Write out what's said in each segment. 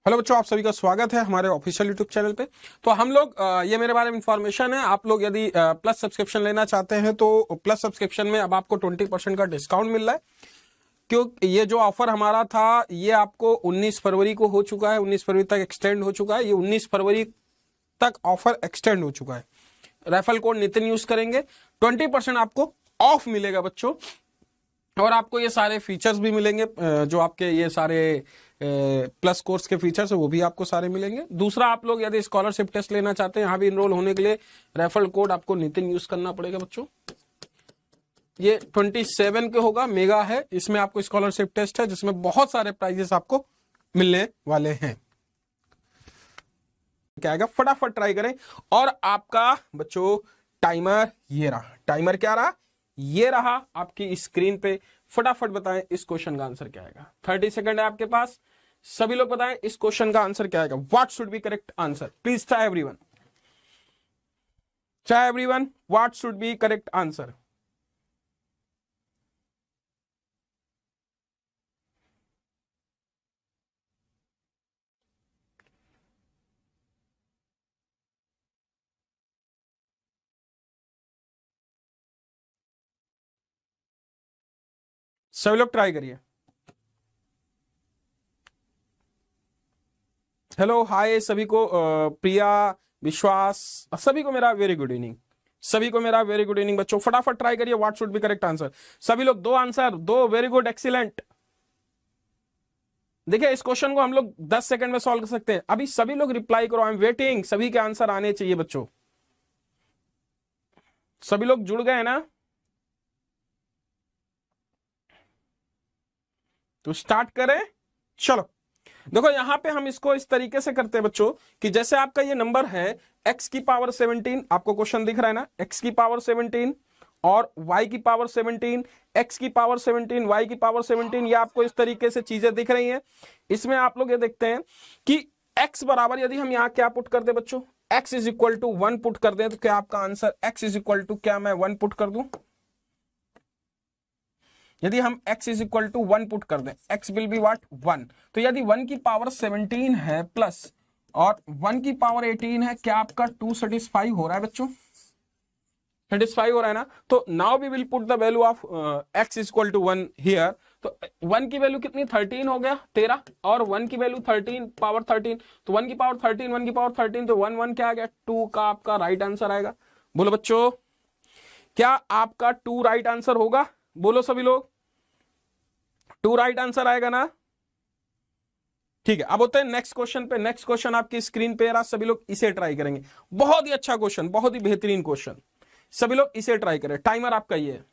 Hello बच्चों, आप सभी का स्वागत है हमारे ऑफिशियल यूट्यूब चैनल पे। तो हम लोग ये मेरे बारे में इंफॉर्मेशन है। आप लोग यदि प्लस सब्सक्रिप्शन लेना चाहते हैं तो प्लस सब्सक्रिप्शन में अब आपको 20% का डिस्काउंट मिल रहा है। क्यों ये जो ऑफर हमारा था ये आपको 19 फरवरी को हो चुका है, 19 फरवरी तक एक्सटेंड हो चुका है। ये 19 फरवरी तक ऑफर एक्सटेंड हो चुका है। रेफरल कोड नितिन यूज करेंगे 20% आपको ऑफ मिलेगा बच्चों, और आपको ये सारे फीचर्स भी मिलेंगे। जो आपके ये सारे प्लस कोर्स के फीचर्स है वो भी आपको सारे मिलेंगे। दूसरा, आप लोग यदि स्कॉलरशिप टेस्ट लेना चाहते हैं, यहाँ भी इनरोल होने के लिए रेफरल कोड आपको नितिन यूज करना पड़ेगा बच्चों। ये 27 के होगा, मेगा है। इसमें आपको स्कॉलरशिप टेस्ट है जिसमें बहुत सारे प्राइजेस आपको मिलने वाले हैं। क्या आएगा, फटाफट ट्राई करें। और आपका बच्चों टाइमर ये रहा। टाइमर क्या रहा, ये रहा आपकी स्क्रीन पे। फटाफट बताएं इस क्वेश्चन का आंसर क्या आएगा। 30 सेकंड है आपके पास। सभी लोग बताएं इस क्वेश्चन का आंसर क्या आएगा। What should be correct answer, please try everyone. Try everyone, what should be correct answer. सभी लोग ट्राई करिए। हेलो हाय सभी को, प्रिया, विश्वास, सभी को मेरा वेरी गुड इवनिंग। सभी को मेरा वेरी गुड इवनिंग बच्चों। फटाफट ट्राई करिए what should be correct answer. सभी लोग दो आंसर, दो, वेरी गुड, एक्सीलेंट। देखिए इस क्वेश्चन को हम लोग 10 सेकंड में सॉल्व कर सकते हैं। अभी सभी लोग रिप्लाई करो, आई एम वेटिंग। सभी के आंसर आने चाहिए बच्चों। सभी लोग जुड़ गए ना, तो स्टार्ट करें। चलो देखो यहां पे हम इसको इस तरीके से करते हैं बच्चों कि जैसे आपका ये नंबर है x की पावर 17, आपको क्वेश्चन दिख रहा है ना, x की पावर 17 और y की पावर 17, x की पावर 17, y की पावर 17, ये आपको इस तरीके से चीजें दिख रही हैं। इसमें आप लोग ये देखते हैं कि x बराबर, यदि हम यहां क्या पुट कर दे बच्चों, x is equal to 1 put कर दें, तो क्या आपका answer x is equal to, क्या मैं 1 पुट कर दूं। यदि हम x is equal to 1 put कर दें, x विल बी व्हाट 1। तो यदि 1 की पावर 17 है प्लस और 1 की पावर 18 है, क्या आपका 2 सेटिस्फाई हो रहा है बच्चों, सेटिस्फाई हो रहा है ना। तो now we will put the value of x is equal to 1 here. तो 1 की वैल्यू कितनी, 13 हो गया, 13, और 1 की वैल्यू 13 पावर 13, तो 1 की पावर 13, 1 की पावर 13, तो 1 1 क्या आ गया, 2 का आपका राइट आंसर आएगा। बोलो बच्चों, क्या आपका 2 राइट आंसर होगा। बोलो सभी लोग, 2 राइट आंसर आएगा ना। ठीक है, अब होते हैं नेक्स्ट क्वेश्चन पे। नेक्स्ट क्वेश्चन आपकी स्क्रीन पे रहा, सभी लोग इसे ट्राई करेंगे। बहुत ही अच्छा क्वेश्चन, बहुत ही बेहतरीन क्वेश्चन। सभी लोग इसे ट्राई करें। टाइमर आपका ये है।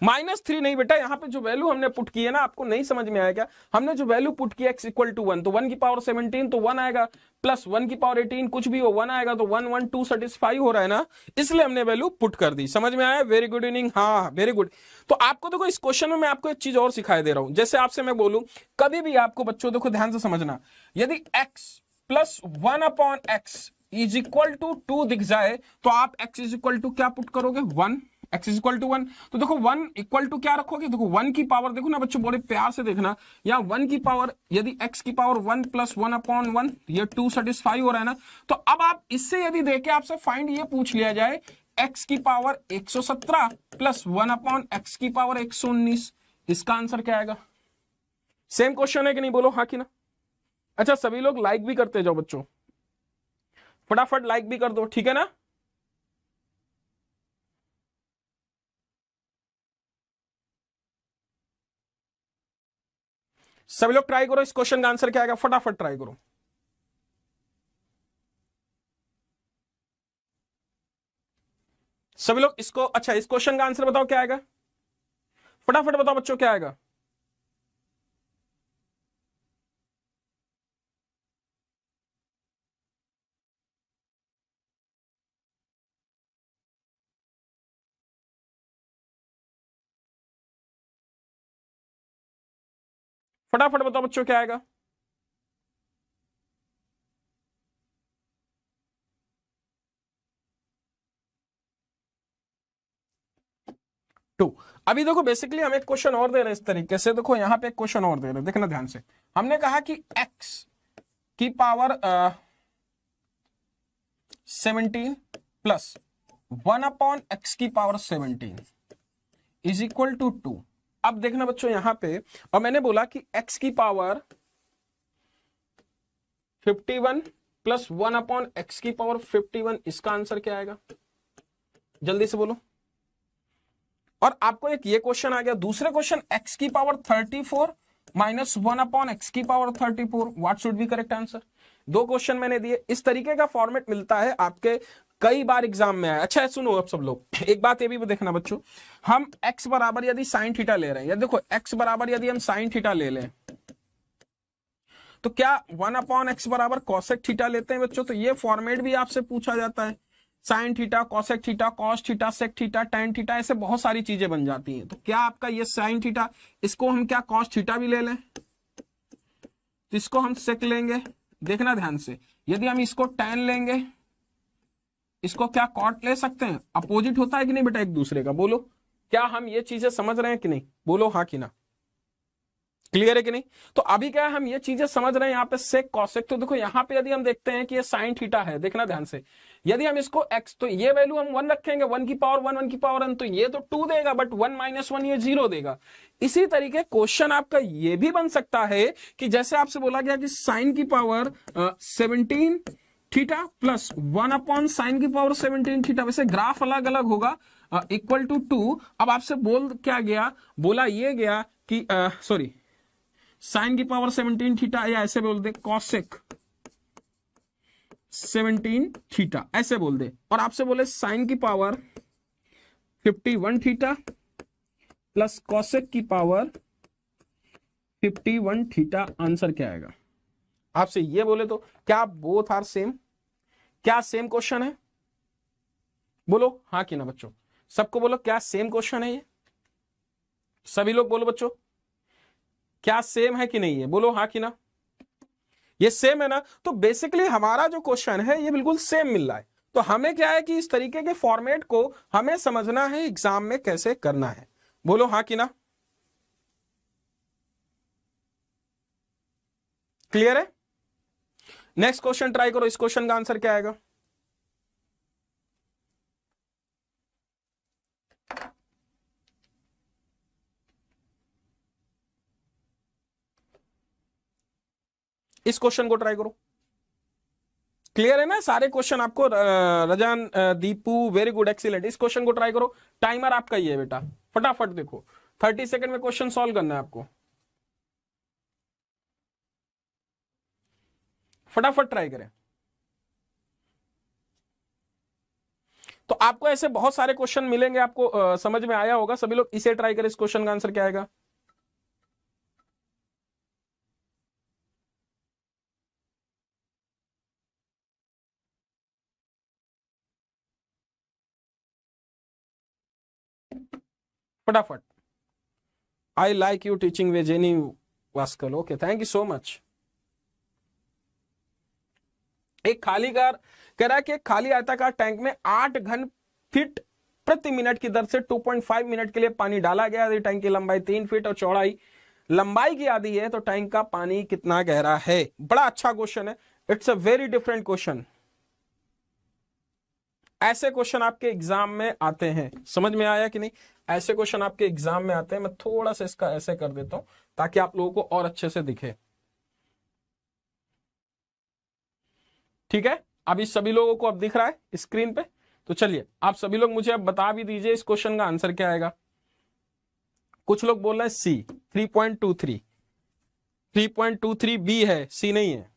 -3 नहीं बेटा, यहां पे जो वैल्यू हमने पुट की है ना, आपको नहीं समझ में आया क्या। हमने जो वैल्यू पुट की x इक्वल टू 1, तो 1 की पावर 17 तो 1 आएगा, प्लस 1 की पावर 18 कुछ भी हो 1 आएगा, तो 1 1 2 सेटिस्फाई हो रहा है ना, इसलिए हमने वैल्यू पुट कर दी। समझ में आया, वेरी गुड इवनिंग। हाँ वेरी गुड। तो आपको देखो इस क्वेश्चन में मैं आपको एक चीज और सिखाई दे रहा हूं। जैसे आपसे मैं बोलूं, कभी भी आपको बच्चों देखो ध्यान से समझना, यदि x plus 1 upon x is equal to 2 दिख जाए, तो आप x इज इक्वल टू क्या पुट करोगे, 1। x इज इक्वल टू 1, तो देखो 1 इक्वल टू क्या रखोगे, देखो 1 की पावर, देखो ना बच्चों बड़े प्यार से देखना, या 1 की पावर, यदि x की पावर 1 प्लस 1 अपॉन 1, ये 2 सेटिस्फाई हो रहा है ना। तो अब आप इससे यदि देखे आपसे फाइंड ये पूछ लिया जाए, x की पावर 117 प्लस 1 अपॉन x की पावर 119, इसका आंसर क्या आएगा। सेम क्वेश्चन है कि नहीं, बोलो हाँ कि ना। अच्छा सभी लोग लाइक भी करते जाओ बच्चों, फटाफट लाइक भी कर दो, ठीक है ना। सभी लोग ट्राई करो, इस क्वेश्चन का आंसर क्या आएगा, फटाफट ट्राई करो। सभी लोग इसको, अच्छा इस क्वेश्चन का आंसर बताओ क्या आएगा, फटाफट बताओ बच्चों क्या आएगा। फटाफट बताओ बच्चों क्या आएगा। टू। अभी देखो बेसिकली हम एक क्वेश्चन और दे रहे हैं इस तरीके से, देखो यहां पे एक क्वेश्चन और दे रहे हैं, देखना ध्यान से। हमने कहा कि x की पावर 17 प्लस 1/x की पावर 17 इज इक्वल टू 2। अब देखना बच्चों यहां पे, और मैंने बोला कि x की पावर 51 प्लस 1/x की पावर 51, इसका आंसर क्या आएगा? जल्दी से बोलो। और आपको एक ये क्वेश्चन आ गया, दूसरे क्वेश्चन x की पावर 34 माइनस 1/x की power 34, what should be correct answer? दो क्वेश्चन मैंने दिए, इस तरीके का फॉर्मेट मिलता है आपके, कई बार एग्जाम में आया। अच्छा सुनो अब सब लोग, एक बात ये भी देखना बच्चों, हम x बराबर यदि साइन थीटा ले रहे हैं, या देखो x बराबर यदि हम साइन थीटा ले लें, तो क्या 1/x बराबर कॉसेक थीटा लेते हैं बच्चों? तो ये फॉर्मेट भी आपसे पूछा जाता है, sine theta, cosec theta, cos theta, sec theta, tan theta, ऐसे बहुत सारी चीजें बन जाती हैं। तो क्या आपका ये साइन थीटा, इसको हम क्या कॉस थीटा भी ले लें, तो इसको हम सेक लेंगे। देखना ध्यान से, यदि हम इसको टैन लेंगे, इसको क्या कॉट ले सकते हैं? अपोजिट होता है कि नहीं बेटा एक दूसरे का? बोलो, क्या हम ये चीजें समझ रहे हैं कि नहीं? बोलो हाँ कि ना, क्लियर है कि नहीं? तो अभी क्या है, हम ये चीजें समझ रहे हैं यहाँ पे सेक कॉसेक। तो देखो यहाँ पे यदि हम देखते हैं कि ये साइन थीटा है, देखना ध्यान से, यदि हम इसको x, तो ये वैल्यू हम 1 रखेंगे, 1 की पावर 1, 1 की पावर n, तो ये तो 2 देगा, बट 1 माइनस 1 ये 0 देगा। इसी तरीके क्वेश्चन आपका ये भी बन सकता है कि जैसे आपसे बोला गया कि साइन की पावर 17 थीटा प्लस 1/साइन की पावर 17 थीटा, वैसे ग्राफ अलग अलग होगा, इक्वल टू 2। अब आपसे बोल क्या गया, बोला ये गया कि सॉरी, साइन की पावर 17 थीटा, या ऐसे बोल दे कॉसेक 17 थीटा, ऐसे बोल दे। और आपसे बोले साइन की पावर 51 थीटा प्लस कॉसेक की पावर 51 थीटा, आंसर क्या आएगा? आपसे ये बोले तो क्या बोथ आर सेम? क्या सेम क्वेश्चन है? बोलो हाँ कि ना बच्चों, सबको बोलो क्या सेम क्वेश्चन है ये? सभी लोग बोलो बच्चों, क्या सेम है कि नहीं है? बोलो हाँ कि ना, ये सेम है ना? तो बेसिकली हमारा जो क्वेश्चन है ये बिल्कुल सेम मिल रहा है। तो हमें क्या है कि इस तरीके के फॉर्मेट को हमें समझना है एग्जाम में कैसे करना है। बोलो हाँ कि ना, क्लियर है? नेक्स्ट क्वेश्चन ट्राई करो, इस क्वेश्चन का आंसर क्या आएगा? इस क्वेश्चन को ट्राई करो। क्लियर है ना सारे क्वेश्चन आपको? रजान, दीपू, वेरी गुड, एक्सीलेंट। इस क्वेश्चन को ट्राई करो, टाइमर आपका ही है बेटा, फटाफट देखो, 30 सेकंड में क्वेश्चन सॉल्व करना है आपको, फटाफट ट्राई करें। तो आपको ऐसे बहुत सारे क्वेश्चन मिलेंगे, आपको समझ में आया होगा। सभी लोग इसे ट्राई करें, इस क्वेश्चन का आंसर क्या आएगा? फटाफट। आई लाइक यू टीचिंग वेजेनी वास्कल, okay, thank you so much. एक खाली कार कह रहा है कि एक खाली आयताकार टैंक में 8 घन फीट प्रति मिनट की दर से 2.5 मिनट के लिए पानी डाला गया। यदि टैंक की लंबाई 3 फीट और चौड़ाई लंबाई की आधी है, तो टैंक का पानी कितना गहरा है? बड़ा अच्छा क्वेश्चन है, it's a very different question. ऐसे क्वेश्चन आपके एग्जाम में आते हैं, समझ में आया कि नहीं? ऐसे क्वेश्चन आपके एग्जाम में आते हैं। मैं थोड़ा सा इसका ऐसे कर देता हूं ताकि आप लोगों को और अच्छे से दिखे, ठीक है? अभी सभी लोगों को अब दिख रहा है स्क्रीन पे? तो चलिए आप सभी लोग मुझे अब बता भी दीजिए इस क्वेश्चन का आंसर क्या आएगा। कुछ लोग बोल रहे हैं सी 3.23, 3.23 बी है, सी नहीं है,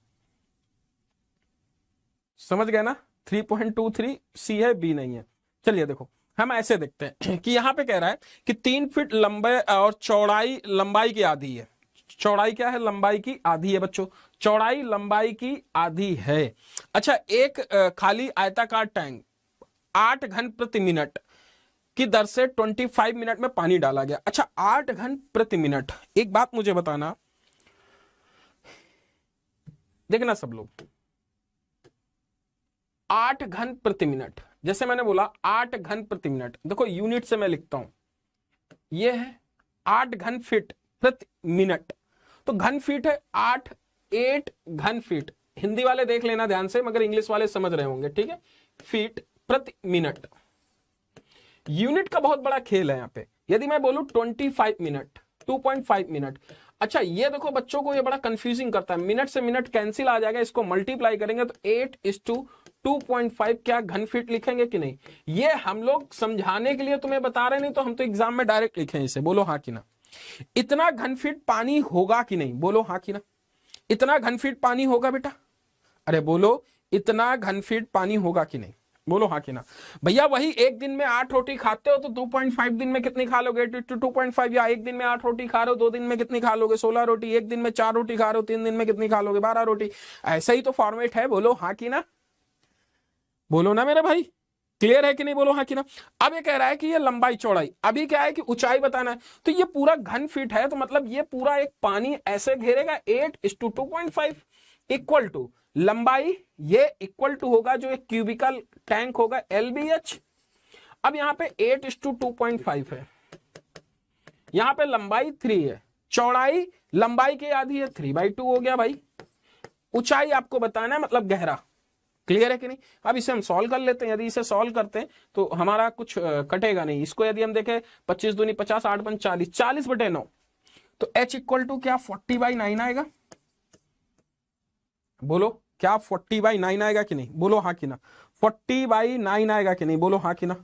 समझ गए ना? 3.23 सी है, बी नहीं है। चलिए देखो, हम ऐसे देखते हैं कि यहां पे कह रहा है कि 3 फीट लंबे और चौड़ाई लंबाई की आधी है। चौड़ाई क्या है? लंबाई की आधी है बच्चों, चौड़ाई लंबाई की आधी है। अच्छा, एक खाली आयताकार टैंक 8 घन प्रति मिनट की दर से 25 मिनट में पानी डाला गया। अच्छा, 8 घन प्रति मिनट, एक बात मुझे बताना, देखना सब लोग, 8 घन प्रति मिनट, जैसे मैंने बोला 8 घन प्रति मिनट, देखो यूनिट से मैं लिखता हूं, ये है 8 घन फीट प्रति मिनट, तो घन फीट है 8 घन फीट, हिंदी वाले देख लेना ध्यान से, मगर इंग्लिश वाले समझ रहे होंगे, ठीक है। फीट प्रति मिनट, यूनिट का बहुत बड़ा खेल है यहाँ पे। यदि मैं बोलूं 25 मिनट, 2.5 मिनट, अच्छा ये देखो बच्चों को ये बड़ा कंफ्यूजिंग करता है, मिनट से मिनट कैंसिल आ जाएगा, इसको मल्टीप्लाई करेंगे तो 8:2.5 क्या घन फीट लिखेंगे कि नहीं? ये हम लोग समझाने के लिए तुम्हें बता रहे, नहीं तो हम तो एग्जाम में डायरेक्ट लिखें इसे। बोलो हाँ कि ना। इतना घन फीट पानी होगा कि नहीं? बोलो हाँ कि ना। इतना घन फीट पानी होगा बेटा? अरे बोलो, इतना घन फीट पानी होगा कि नहीं? बोलो हाँ कि ना। भैया वही एक दिन में 8 रोटी खाते हो तो 2.5 दिन में कितनी खा लोगे? 2.5। या एक दिन में 8 रोटी खा रहे हो, 2 दिन में कितनी खा लोगे? 16 रोटी। एक दिन में 4 रोटी खा रहे हो, 3 दिन में कितनी खा लोगे? 12 रोटी। ऐसा ही तो फॉर्मेट है। बोलो हाँ कि ना। बोलो ना मेरे भाई, क्लियर है कि नहीं? बोलो हाँ कि ना। अब ये कह रहा है कि ये लंबाई चौड़ाई, अभी क्या है कि ऊंचाई बताना है, तो ये पूरा घन फीट है, तो मतलब ये पूरा एक पानी ऐसे घेरेगा 8:2.5 इक्वल टू लंबाई, ये इक्वल टू होगा जो एक क्यूबिकल टैंक होगा LBH। अब यहां पे 8:2.5 है, यहां पे लंबाई 3 है, चौड़ाई लंबाई की आधी है, 3/2 हो गया भाई। ऊंचाई आपको बताना है, मतलब गहरा। क्लियर है कि नहीं? अब इसे हम सॉल्व कर लेते हैं। यदि इसे सॉल्व करते हैं तो हमारा कुछ कटेगा नहीं। इसको यदि हम देखें 25 दूनी 50, 8 पंच 40, 40/9, तो H इक्वल टू क्या 40/9 आएगा? बोलो क्या 40/9 आएगा कि नहीं? बोलो हाँ कि ना। 40/9 आएगा कि नहीं? बोलो हाँ कि ना।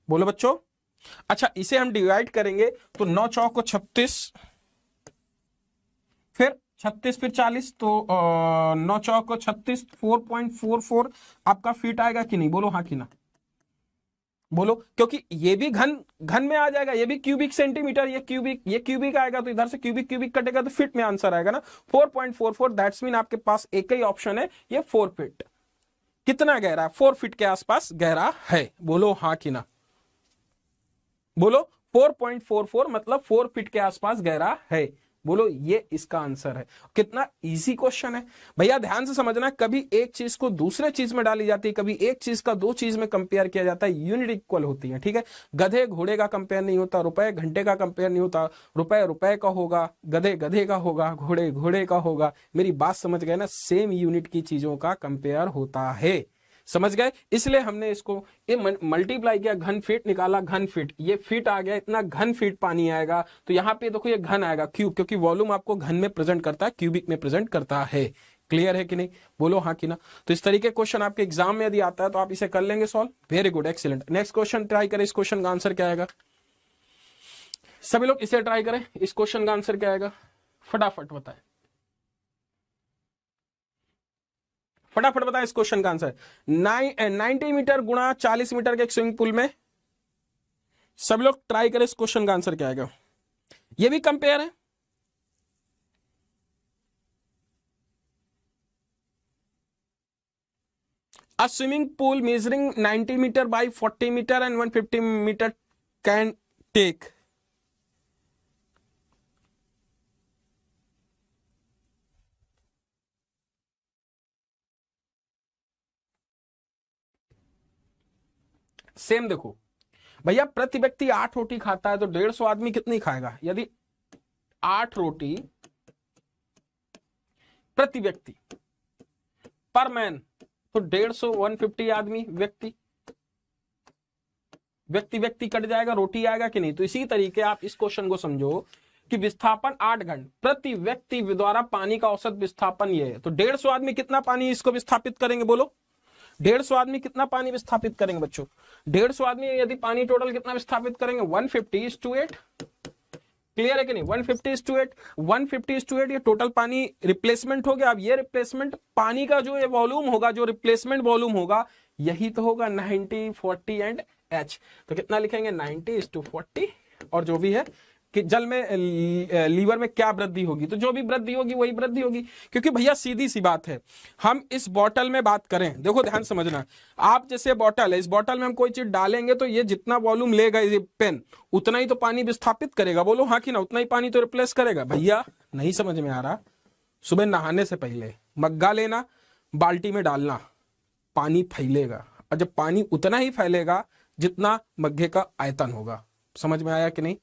बोलो बच्चों। अच्छा इसे हम डिवाइड करेंगे तो 9 चौक 36, फिर 36, फिर 40, तो 9 चौक 36, 4.44 आपका फीट आएगा कि नहीं? बोलो हाँ कि ना। बोलो, क्योंकि ये भी घन में आ जाएगा, ये भी क्यूबिक सेंटीमीटर, ये क्यूबिक आएगा, तो इधर से क्यूबिक कटेगा तो फीट में आंसर आएगा ना। 4.44, दैट्स मीन आपके पास एक ही ऑप्शन है, ये 4 फीट। कितना गहरा है? 4 फीट के आसपास गहरा है। बोलो हाँ कि ना। बोलो 4.44 मतलब 4 फीट के आसपास गहरा है। बोलो ये इसका आंसर है। कितना इजी क्वेश्चन है भैया, ध्यान से समझना। कभी एक चीज को दूसरे चीज में डाली जाती है, कभी एक चीज का दो चीज में कंपेयर किया जाता है, यूनिट इक्वल होती है, ठीक है। गधे घोड़े का कंपेयर नहीं होता, रुपए घंटे का कंपेयर नहीं होता, रुपए रुपए का होगा, गधे गधे का होगा, घोड़े घोड़े का होगा। मेरी बात समझ गए ना? सेम यूनिट की चीजों का कंपेयर होता है, समझ गए? इसलिए हमने इसको ये मल्टीप्लाई किया, घन फीट निकाला, घन फीट, ये फीट आ गया, इतना घन फीट पानी आएगा। तो यहां पे देखो ये घन आएगा, क्यूब, क्योंकि वॉल्यूम आपको घन में प्रेजेंट करता है, क्यूबिक में प्रेजेंट करता है। क्लियर है कि नहीं? बोलो हाँ कि ना। तो इस तरीके क्वेश्चन आपके एग्जाम में यदि आता है तो आप इसे कर लेंगे solve. Very good, excellent. Next question try करें। इस क्वेश्चन का आंसर क्या आएगा? सभी लोग इसे ट्राई करें। इस क्वेश्चन का आंसर क्या आएगा? फटाफट बताएं, फटाफट बताएं इस क्वेश्चन का आंसर। 90 मीटर गुणा 40 मीटर के एक स्विमिंग पूल में, सब लोग ट्राई करें। इस क्वेश्चन का आंसर क्या आएगा? ये भी कंपेयर है। A swimming pool measuring 90 meter by 40 meter and 150 meter can take same. देखो भैया, प्रति व्यक्ति 8 रोटी खाता है तो 150 आदमी कितनी खाएगा? यदि 8 रोटी प्रति व्यक्ति पर मैन, तो 150 150 आदमी व्यक्ति व्यक्ति कट जाएगा, रोटी आएगा कि नहीं? तो इसी तरीके आप इस क्वेश्चन को समझो कि विस्थापन 8 घन, प्रति व्यक्ति द्वारा पानी का औसत विस्थापन ये है, तो 150 आदमी कितना पानी इसको विस्थापित करेंगे? बोलो 150 आदमी कितना पानी विस्थापित करेंगे बच्चों? 150 आदमी यदि पानी टोटल कितना विस्थापित करेंगे? 150:8। क्लियर है कि नहीं? 150:8, 150:8 ये टोटल पानी रिप्लेसमेंट हो गया। अब ये रिप्लेसमेंट पानी का जो ये वॉल्यूम होगा, जो रिप्लेसमेंट वॉल्यूम होगा, यही तो होगा 90, 40 एंड H। तो कितना लिखेंगे? 90:40, और जो भी है कि जल में लीवर में क्या वृद्धि होगी, तो जो भी वृद्धि होगी वही वृद्धि होगी। क्योंकि भैया सीधी सी बात है, हम इस बॉटल में बात करें, देखो ध्यान समझना, आप जैसे बॉटल है, इस बॉटल में हम कोई चीज डालेंगे तो ये जितना वॉल्यूम लेगा ये पेन, उतना ही तो पानी विस्थापित करेगा। बोलो हाँ कि ना? उतना ही पानी तो रिप्लेस करेगा। भैया नहीं समझ में आ रहा? सुबह नहाने से पहले मग्गा लेना, बाल्टी में डालना, पानी फैलेगा, और जब पानी उतना ही फैलेगा जितना मग्गे का आयतन होगा। समझ में आया कि नहीं?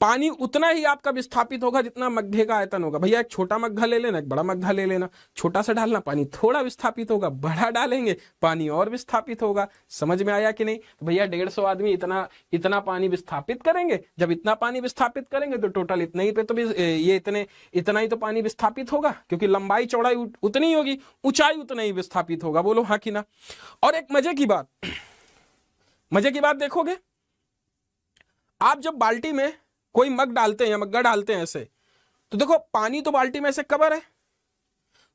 पानी उतना ही आपका विस्थापित होगा जितना मग्घे का आयतन होगा। भैया एक छोटा मग्घा ले लेना, एक बड़ा मग्घा ले लेना, छोटा सा डालना, पानी थोड़ा विस्थापित होगा, बड़ा डालेंगे पानी और विस्थापित होगा। समझ में आया कि नहीं? तो भैया 150 आदमी इतना इतना पानी विस्थापित करेंगे, जब इतना पानी विस्थापित करेंगे तो टोटल इतना ही पे तो ये इतना ही तो पानी विस्थापित होगा, क्योंकि लंबाई चौड़ाई उतनी होगी, ऊंचाई उतना ही विस्थापित होगा। बोलो हाँ कि ना? और एक मजे की बात देखोगे, आप जब बाल्टी में कोई मग डालते हैं या मग्गा डालते हैं ऐसे, तो देखो पानी तो बाल्टी में ऐसे कवर है,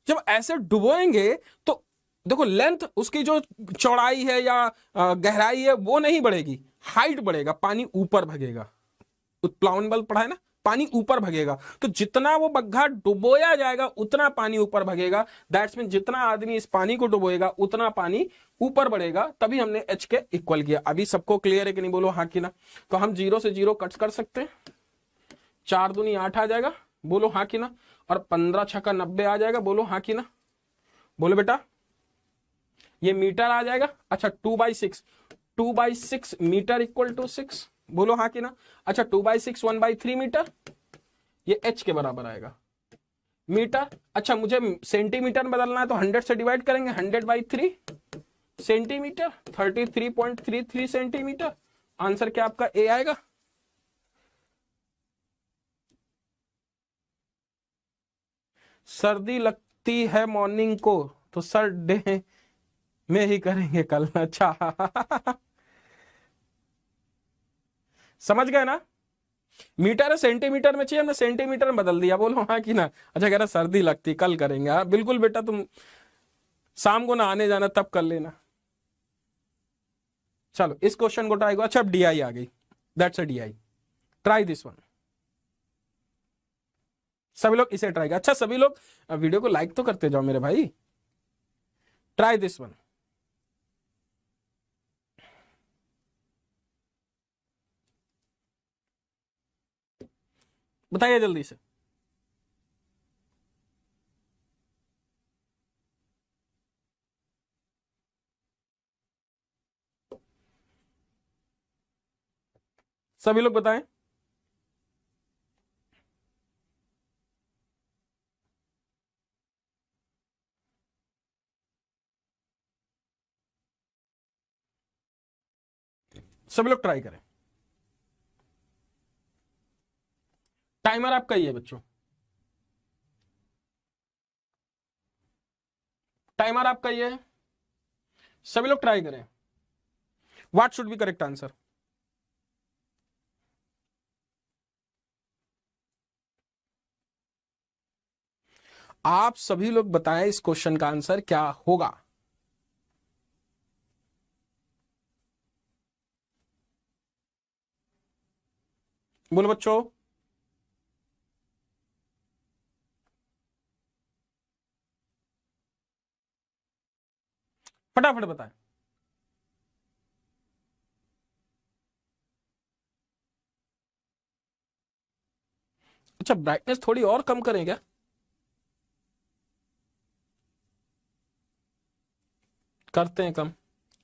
जब ऐसे डुबोएंगे तो देखो लेंथ उसकी जो चौड़ाई है या गहराई है वो नहीं बढ़ेगी, हाइट बढ़ेगा, पानी ऊपर भगेगा। उत्प्लावन बल पढ़ा है ना, पानी ऊपर भगेगा। तो जितना वो मग्घा डुबोया जाएगा उतना पानी ऊपर भगेगा। दैट्स मीन जितना आदमी इस पानी को डुबोएगा उतना पानी ऊपर बढ़ेगा, तभी हमने एच के इक्वल किया। अभी सबको क्लियर है कि नहीं? बोलो हाँ कि ना? तो हम 0 से 0 कट कर सकते हैं, 4 दूनी 8 आ जाएगा, बोलो हाँ कि ना? और 15 छक्का 90 आ जाएगा, बोलो हाँ कि ना? बोलो बेटा, ये मीटर आ जाएगा। अच्छा 2/6 मीटर इक्वल टू 6, बोलो हाँ कि ना? अच्छा 2/6 1/3 मीटर, ये एच के बराबर आएगा मीटर। अच्छा मुझे सेंटीमीटर में बदलना है तो 100 से डिवाइड करेंगे, 100/3 सेंटीमीटर, 33.33 सेंटीमीटर। आंसर क्या आपका ए आएगा? सर्दी लगती है मॉर्निंग को तो सर डे में ही करेंगे कल। अच्छा समझ गए ना? मीटर है सेंटीमीटर में चाहिए, हमने सेंटीमीटर में बदल दिया, बोलो हाँ कि ना? अच्छा कह रहा सर्दी लगती कल करेंगे। हाँ बिल्कुल बेटा, तुम शाम को ना आने जाना तब कर लेना। चलो इस क्वेश्चन को ट्राई करो। अच्छा अब डीआई आ गई, that's a DI, try this one. सभी लोग इसे ट्राई कर। अच्छा सभी लोग वीडियो को लाइक तो करते जाओ मेरे भाई। Try this one. बताइए जल्दी से। सभी लोग बताएं। सभी लोग ट्राई करें। टाइमर आपका ही है बच्चों, टाइमर आपका ही है। सभी लोग ट्राई करें। What should be correct answer? आप सभी लोग बताएं इस क्वेश्चन का आंसर क्या होगा। बोलो बच्चों। फटाफट बताएं। अच्छा ब्राइटनेस थोड़ी और कम करें क्या? करते हैं कम।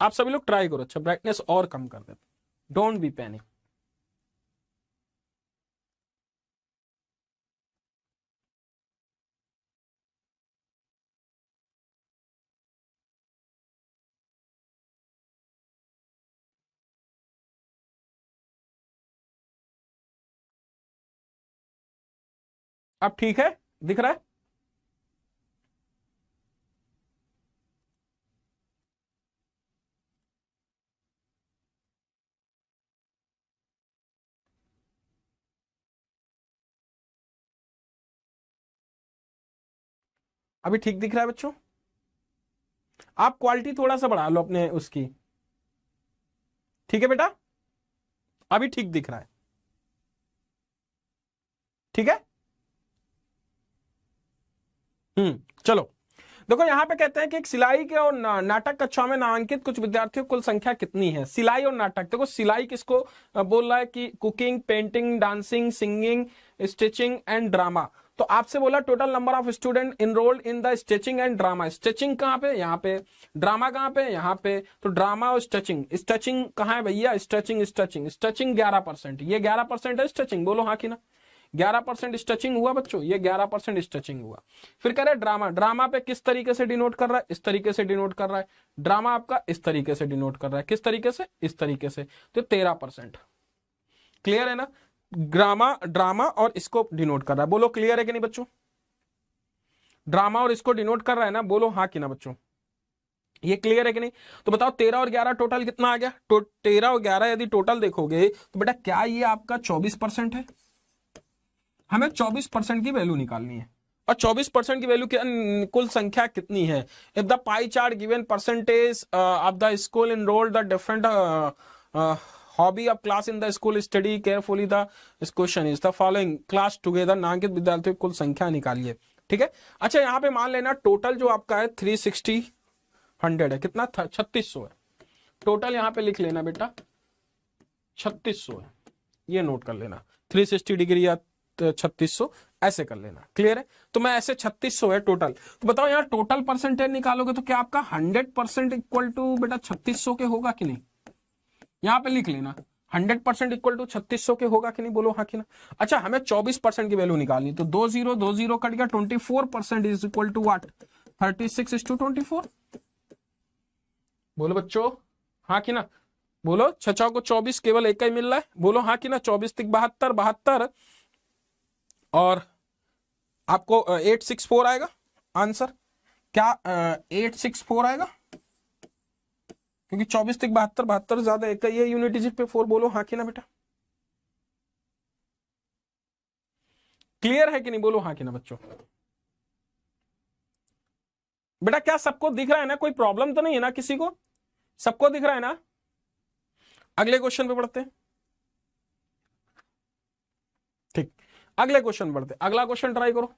आप सभी लोग ट्राई करो। अच्छा ब्राइटनेस और कम कर देते, डोंट बी पैनिक। अब ठीक है, दिख रहा है? अभी ठीक दिख रहा है बच्चों? आप क्वालिटी थोड़ा सा बढ़ा लो अपने उसकी। ठीक है बेटा, अभी ठीक दिख रहा है। ठीक है। चलो देखो यहां पे कहते हैं कि एक सिलाई के और नाटक कक्षा में नामांकित कुछ विद्यार्थियों की कुल संख्या कितनी है। सिलाई और नाटक, देखो सिलाई किसको बोल रहा है कि cooking, painting, dancing, singing, stitching and drama. तो आपसे बोला total number of student enrolled in the stitching and drama. Stitching कहाँ पे, यहाँ पे। ड्रामा कहाँ पे, यहाँ पे। तो ड्रामा और स्टिचिंग, स्टिचिंग कहाँ है भैया, स्टिचिंग स्टिचिंग स्टिचिंग 11%, ये 11% है स्टिचिंग, बोलो हाँ कि ना। 11% स्टिचिंग हुआ बच्चों, ये 11% स्टिचिंग हुआ। फिर कह रहे ड्रामा, ड्रामा पे किस तरीके से डिनोट कर रहा है, इस तरीके से डिनोट कर रहा है। ड्रामा आपका इस तरीके से डिनोट कर रहा है, किस तरीके से, इस तरीके से, तो 13%। क्लियर है ना। ड्रामा, ड्रामा और इसको डिनोट कर रहा है, बोलो क्लियर है कि नहीं बच्चों। ड्रामा और इसको डिनोट कर रहा है ना, बोलो हाँ कि ना बच्चों, ये क्लियर है कि नहीं। तो बताओ 13 और 11 टोटल कितना आ गया। 13 और 11 यदि टोटल देखोगे तो बेटा क्या ये आपका 24% है। हमें 24% की वैल्यू निकालनी है, और 24% की वैल्यू कुल संख्या कितनी है। If the pie chart given percentage of the school enrolled the different hobby of class in the school study carefully the question is the following class together, नामांकित विद्यार्थियों की कुल संख्या निकालिए। ठीक है। अच्छा यहाँ पे मान लेना टोटल जो आपका है 360 100 है, कितना 3600 है टोटल, यहाँ पे लिख लेना बेटा 3600 है, ये नोट कर लेना। 360 डिग्री या 3600 ऐसे कर लेना। क्लियर है। तो मैं ऐसे 3600 है टोटल। तो बताओ यार टोटल परसेंटेज निकालोगे तो क्या आपका 100% इक्वल टू बेटा 3600 के होगा कि नहीं। यहां पे लिख लेना 100% इक्वल टू 3600 के होगा कि नहीं, बोलो हाँ कि ना। अच्छा हमें 24% की वैल्यू निकालनी, तो 20 कट गया, 24% इज इक्वल टू व्हाट, 36:24। बोलो बच्चों हाँ कि ना, बोलो 6 को 24 केवल एक ही मिल रहा है, बोलो हाँ कि ना। 24 तिक 72, 72 और आपको 864 आएगा आंसर। क्या 864 आएगा, क्योंकि 24 तिक 72, 72 ज्यादा एक ही है, यूनिट डिजिट पे 4, बोलो हाँ कि ना बेटा। क्लियर है कि नहीं, बोलो हाँ कि ना बच्चों। बेटा क्या सबको दिख रहा है ना, कोई प्रॉब्लम तो नहीं है ना किसी को, सबको दिख रहा है ना। अगले क्वेश्चन पे पढ़ते हैं। ठीक, अगले क्वेश्चन पढ़ते हैं। अगला क्वेश्चन ट्राई करो।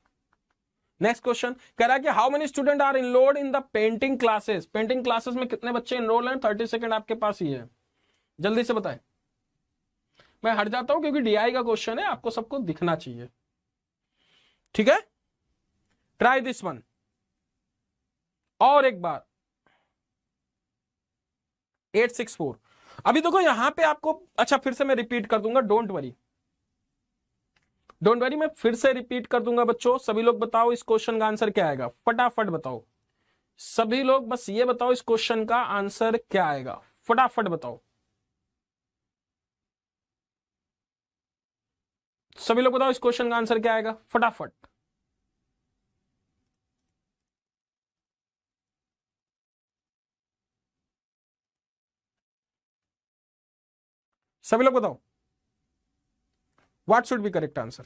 नेक्स्ट क्वेश्चन कह रहा है कि how many student are enrolled in the painting classes. Painting classes में कितने बच्चे इनरोल हैं। 30 सेकंड आपके पास ही है, जल्दी से बताएं। मैं हट जाता हूं क्योंकि डीआई का क्वेश्चन है, आपको सबको दिखना चाहिए। ठीक है, ट्राई दिस वन और एक बार। 864। अभी देखो यहां पे आपको, अच्छा फिर से मैं रिपीट कर दूंगा, डोंट वरी डोंट वरी, मैं फिर से रिपीट कर दूंगा बच्चों। सभी लोग बताओ इस क्वेश्चन का आंसर क्या आएगा, फटाफट बताओ। सभी लोग बस ये बताओ इस क्वेश्चन का आंसर क्या आएगा, फटाफट बताओ। सभी लोग बताओ इस क्वेश्चन का आंसर क्या आएगा, फटाफट। सभी लोग बताओ what should be correct answer.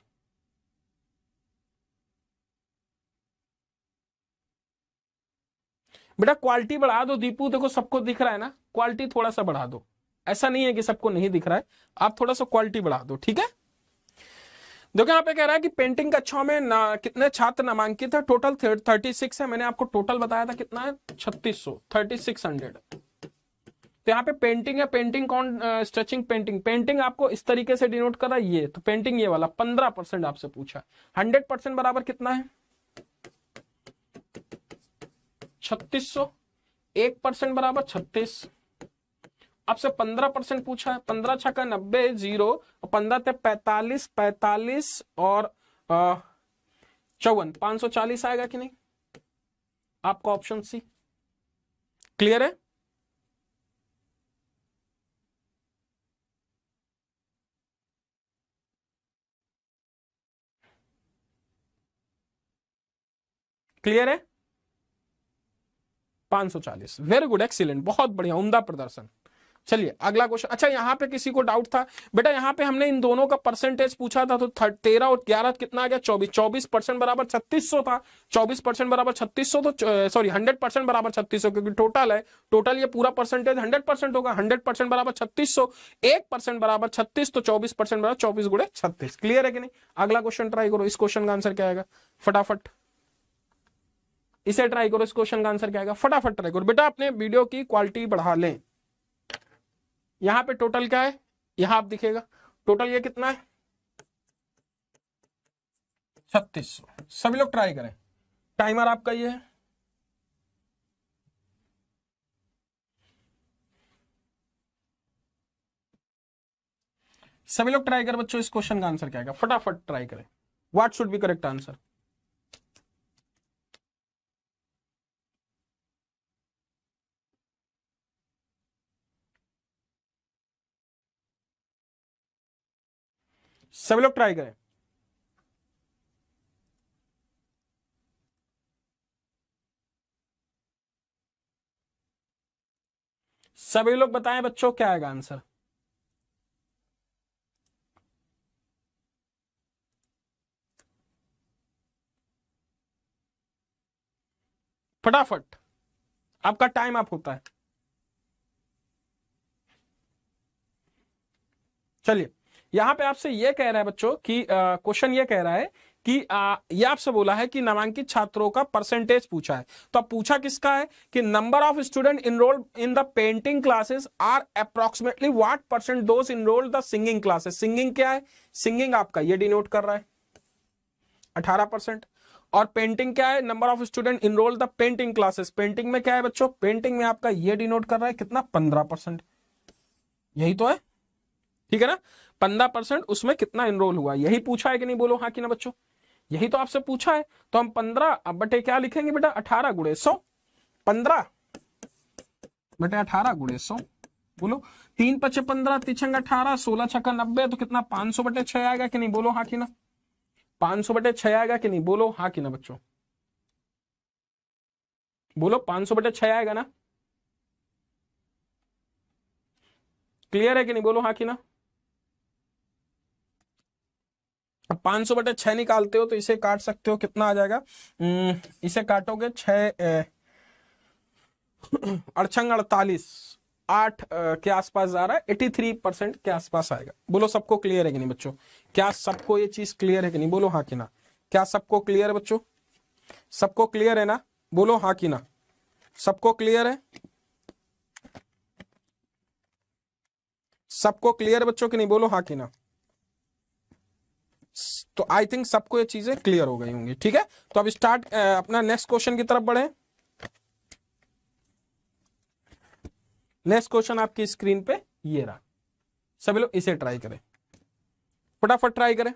बेटा क्वालिटी बढ़ा दो दीपू, देखो सबको दिख रहा है ना, क्वालिटी थोड़ा सा बढ़ा दो। ऐसा नहीं है कि सबको नहीं दिख रहा है, आप थोड़ा सा क्वालिटी बढ़ा दो। ठीक है। देखो यहाँ पे कह रहा है कि पेंटिंग कक्षाओं में कितने छात्र नामांकित है। टोटल 36 है, मैंने आपको टोटल बताया था कितना है, 3600, 3600। तो यहाँ पे पेंटिंग है, पेंटिंग कौन, स्ट्रेचिंग पेंटिंग। पेंटिंग आपको इस तरीके से डिनोट कर रहा है, ये तो पेंटिंग ये वाला 15% आपसे पूछा। 100% बराबर कितना है, 3600। 1% बराबर 36। आपसे 15% पूछा है, 15 छक्का 90, 0 और 15 थे 45, 45 और 54, 540 आएगा कि नहीं आपका ऑप्शन सी। क्लियर है। क्लियर है। 540, वेरी गुड, एक्सीलेंट, बहुत बढ़िया, उम्दा प्रदर्शन। चलिए अगला क्वेश्चन। अच्छा यहाँ पे किसी को डाउट था बेटा, यहाँ पे हमने इन दोनों का परसेंटेज पूछा था, तो 13 और 11 कितना आ गया, 24। 24% बराबर 3600 था। 24% बराबर 3600, तो सॉरी 100% बराबर 3600, क्योंकि टोटल है, टोटल ये पूरा परसेंटेज 100% होगा। 100% बराबर 3600, 1% बराबर 36, तो 24% बराबर 24 गुणे 36। क्लियर है कि नहीं। अगला क्वेश्चन ट्राई करो, इस क्वेश्चन का आंसर क्या आएगा, फटाफट इसे ट्राई करो। इस क्वेश्चन का आंसर क्या आएगा, फटाफट ट्राई करो बेटा। अपने वीडियो की क्वालिटी बढ़ा लें। यहां पे टोटल क्या है, यहां आप दिखेगा टोटल ये कितना है, 3600। सभी लोग ट्राई करें, टाइमर आपका ये है। सभी लोग ट्राई करें बच्चों, इस क्वेश्चन का आंसर क्या आएगा, फटाफट ट्राई करें। What should be correct answer? सभी लोग ट्राई करें। सभी लोग बताएं बच्चों क्या आएगा आंसर। फटाफट, आपका टाइम अप होता है। चलिए, यहां पे आपसे ये कह रहा है बच्चों कि क्वेश्चन ये कह रहा है कि ये आपसे बोला है कि नामांकित छात्रों का परसेंटेज पूछा है। तो अब पूछा किसका है कि number of student enrolled in the painting classes are approximately what percent those enrolled the singing classes. Singing क्या है, सिंगिंग आपका ये डिनोट कर रहा है 18%। और पेंटिंग क्या है, number of student enrolled the painting classes. Painting में क्या है बच्चों, पेंटिंग में आपका ये डिनोट कर रहा है कितना, 15%। यही तो है, ठीक है ना, 15%। उसमें कितना इनरोल हुआ यही पूछा है कि नहीं, बोलो हाँ कि ना बच्चों, यही तो आपसे पूछा है। तो हम 15 बटे क्या लिखेंगे बेटा, 18 गुणे 100। 15 बटे 18 गुणे 100, बोलो 3 पचे 15, 3 18, 16 छक्का 90, तो कितना 500 बटे 6 आएगा कि नहीं, बोलो हाँ कि ना। 500 बटे 6 आएगा कि नहीं, बोलो हाँ कि ना बच्चों, बोलो 500 बटे 6 आएगा ना। क्लियर है कि नहीं, बोलो हाँ कि ना। अब 500 बटे 6 निकालते हो तो इसे काट सकते हो, कितना आ जाएगा, इसे काटोगे 6 अड़छंग 48, 8 के आसपास जा रहा है, 83% के आसपास आएगा। बोलो सबको क्लियर है कि नहीं बच्चों, क्या सबको ये चीज क्लियर है कि नहीं, बोलो हाँ कि ना। क्या सबको क्लियर है बच्चों, सबको क्लियर है ना, बोलो हाँ कि ना। सबको क्लियर है, सबको क्लियर है बच्चों कि नहीं, बोलो हाँ कि ना। तो आई थिंक सबको ये चीजें क्लियर हो गई होंगी, ठीक है। तो अब स्टार्ट अपना नेक्स्ट क्वेश्चन की तरफ बढ़े। नेक्स्ट क्वेश्चन आपकी स्क्रीन पे ये रहा, सभी लोग इसे ट्राई करें, फटाफट ट्राई करें,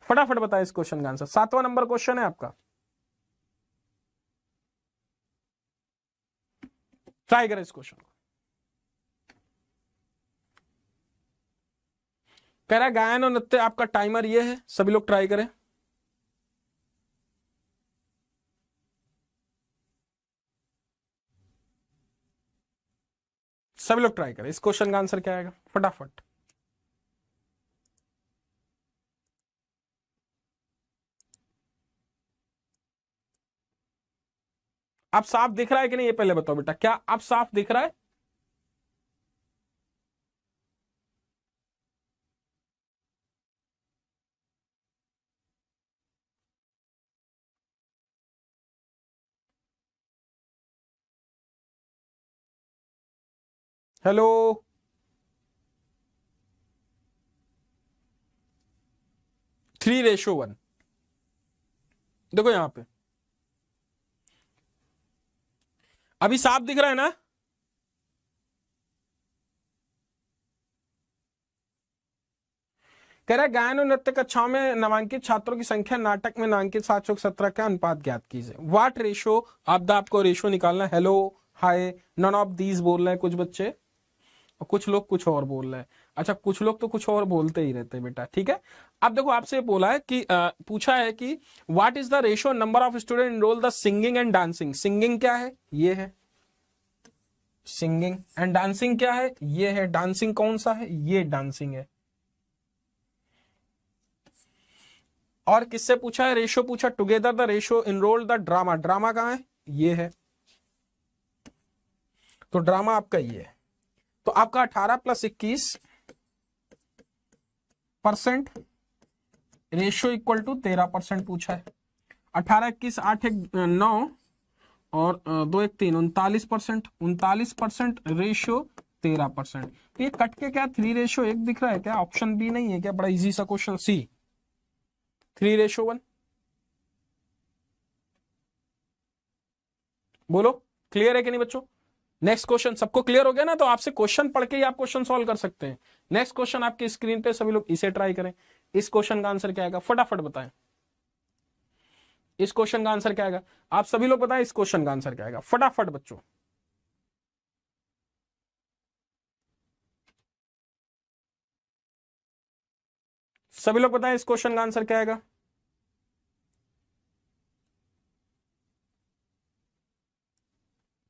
फटाफट बताएं इस क्वेश्चन का आंसर। 7वां नंबर क्वेश्चन है आपका, ट्राई करें इस क्वेश्चन को। कह रहा है गायन और नृत्य, आपका टाइमर ये है, सभी लोग ट्राई करें। सभी लोग ट्राई करें, इस क्वेश्चन का आंसर क्या आएगा, फटाफट। आप साफ दिख रहा है कि नहीं, ये पहले बताओ बेटा, क्या आप साफ दिख रहा है। हेलो, थ्री रेशो 1, देखो यहां पे अभी साफ दिख रहा है ना। कह रहा है गायन और नृत्य कक्षाओं में नामांकित छात्रों की संख्या नाटक में नामांकित 717 का अनुपात ज्ञात कीजिए। व्हाट रेशो, आपको रेशो निकालना है। Hello, hi, none of these बोल रहे हैं कुछ बच्चे, और कुछ लोग कुछ और बोल रहे हैं। अच्छा, कुछ लोग तो कुछ और बोलते ही रहते हैं बेटा, ठीक है। अब देखो आपसे बोला है कि पूछा है कि what is the ratio number of student enrol the singing and dancing. Singing क्या है, ये है सिंगिंग, एंड डांसिंग क्या है, ये है डांसिंग। कौन सा है, ये डांसिंग है। और किससे पूछा है, रेशियो पूछा, together the ratio enrol the drama. Drama कहां है, ये है, तो ड्रामा आपका ये है। तो आपका 18 + 21% रेशियो इक्वल टू 13% पूछा है। 18 21 8 1 9 और 2 1 3 39%। 39% रेशियो 13%। तो ये कट के क्या 3:1 दिख रहा है क्या? ऑप्शन बी नहीं है क्या? बड़ा इजी सा क्वेश्चन, सी 3:1। बोलो क्लियर है कि नहीं बच्चों? नेक्स्ट क्वेश्चन सबको क्लियर हो गया ना? तो आपसे क्वेश्चन पढ़ के ही आप क्वेश्चन सॉल्व कर सकते हैं। नेक्स्ट क्वेश्चन आपकी स्क्रीन पे, सभी लोग इसे ट्राई करें। इस क्वेश्चन का आंसर क्या आएगा फटाफट बताएं। इस क्वेश्चन का आंसर क्या आएगा? आप सभी लोग बताएं इस क्वेश्चन का आंसर क्या आएगा फटाफट बच्चों। सभी लोग बताएं इस क्वेश्चन का आंसर क्या आएगा।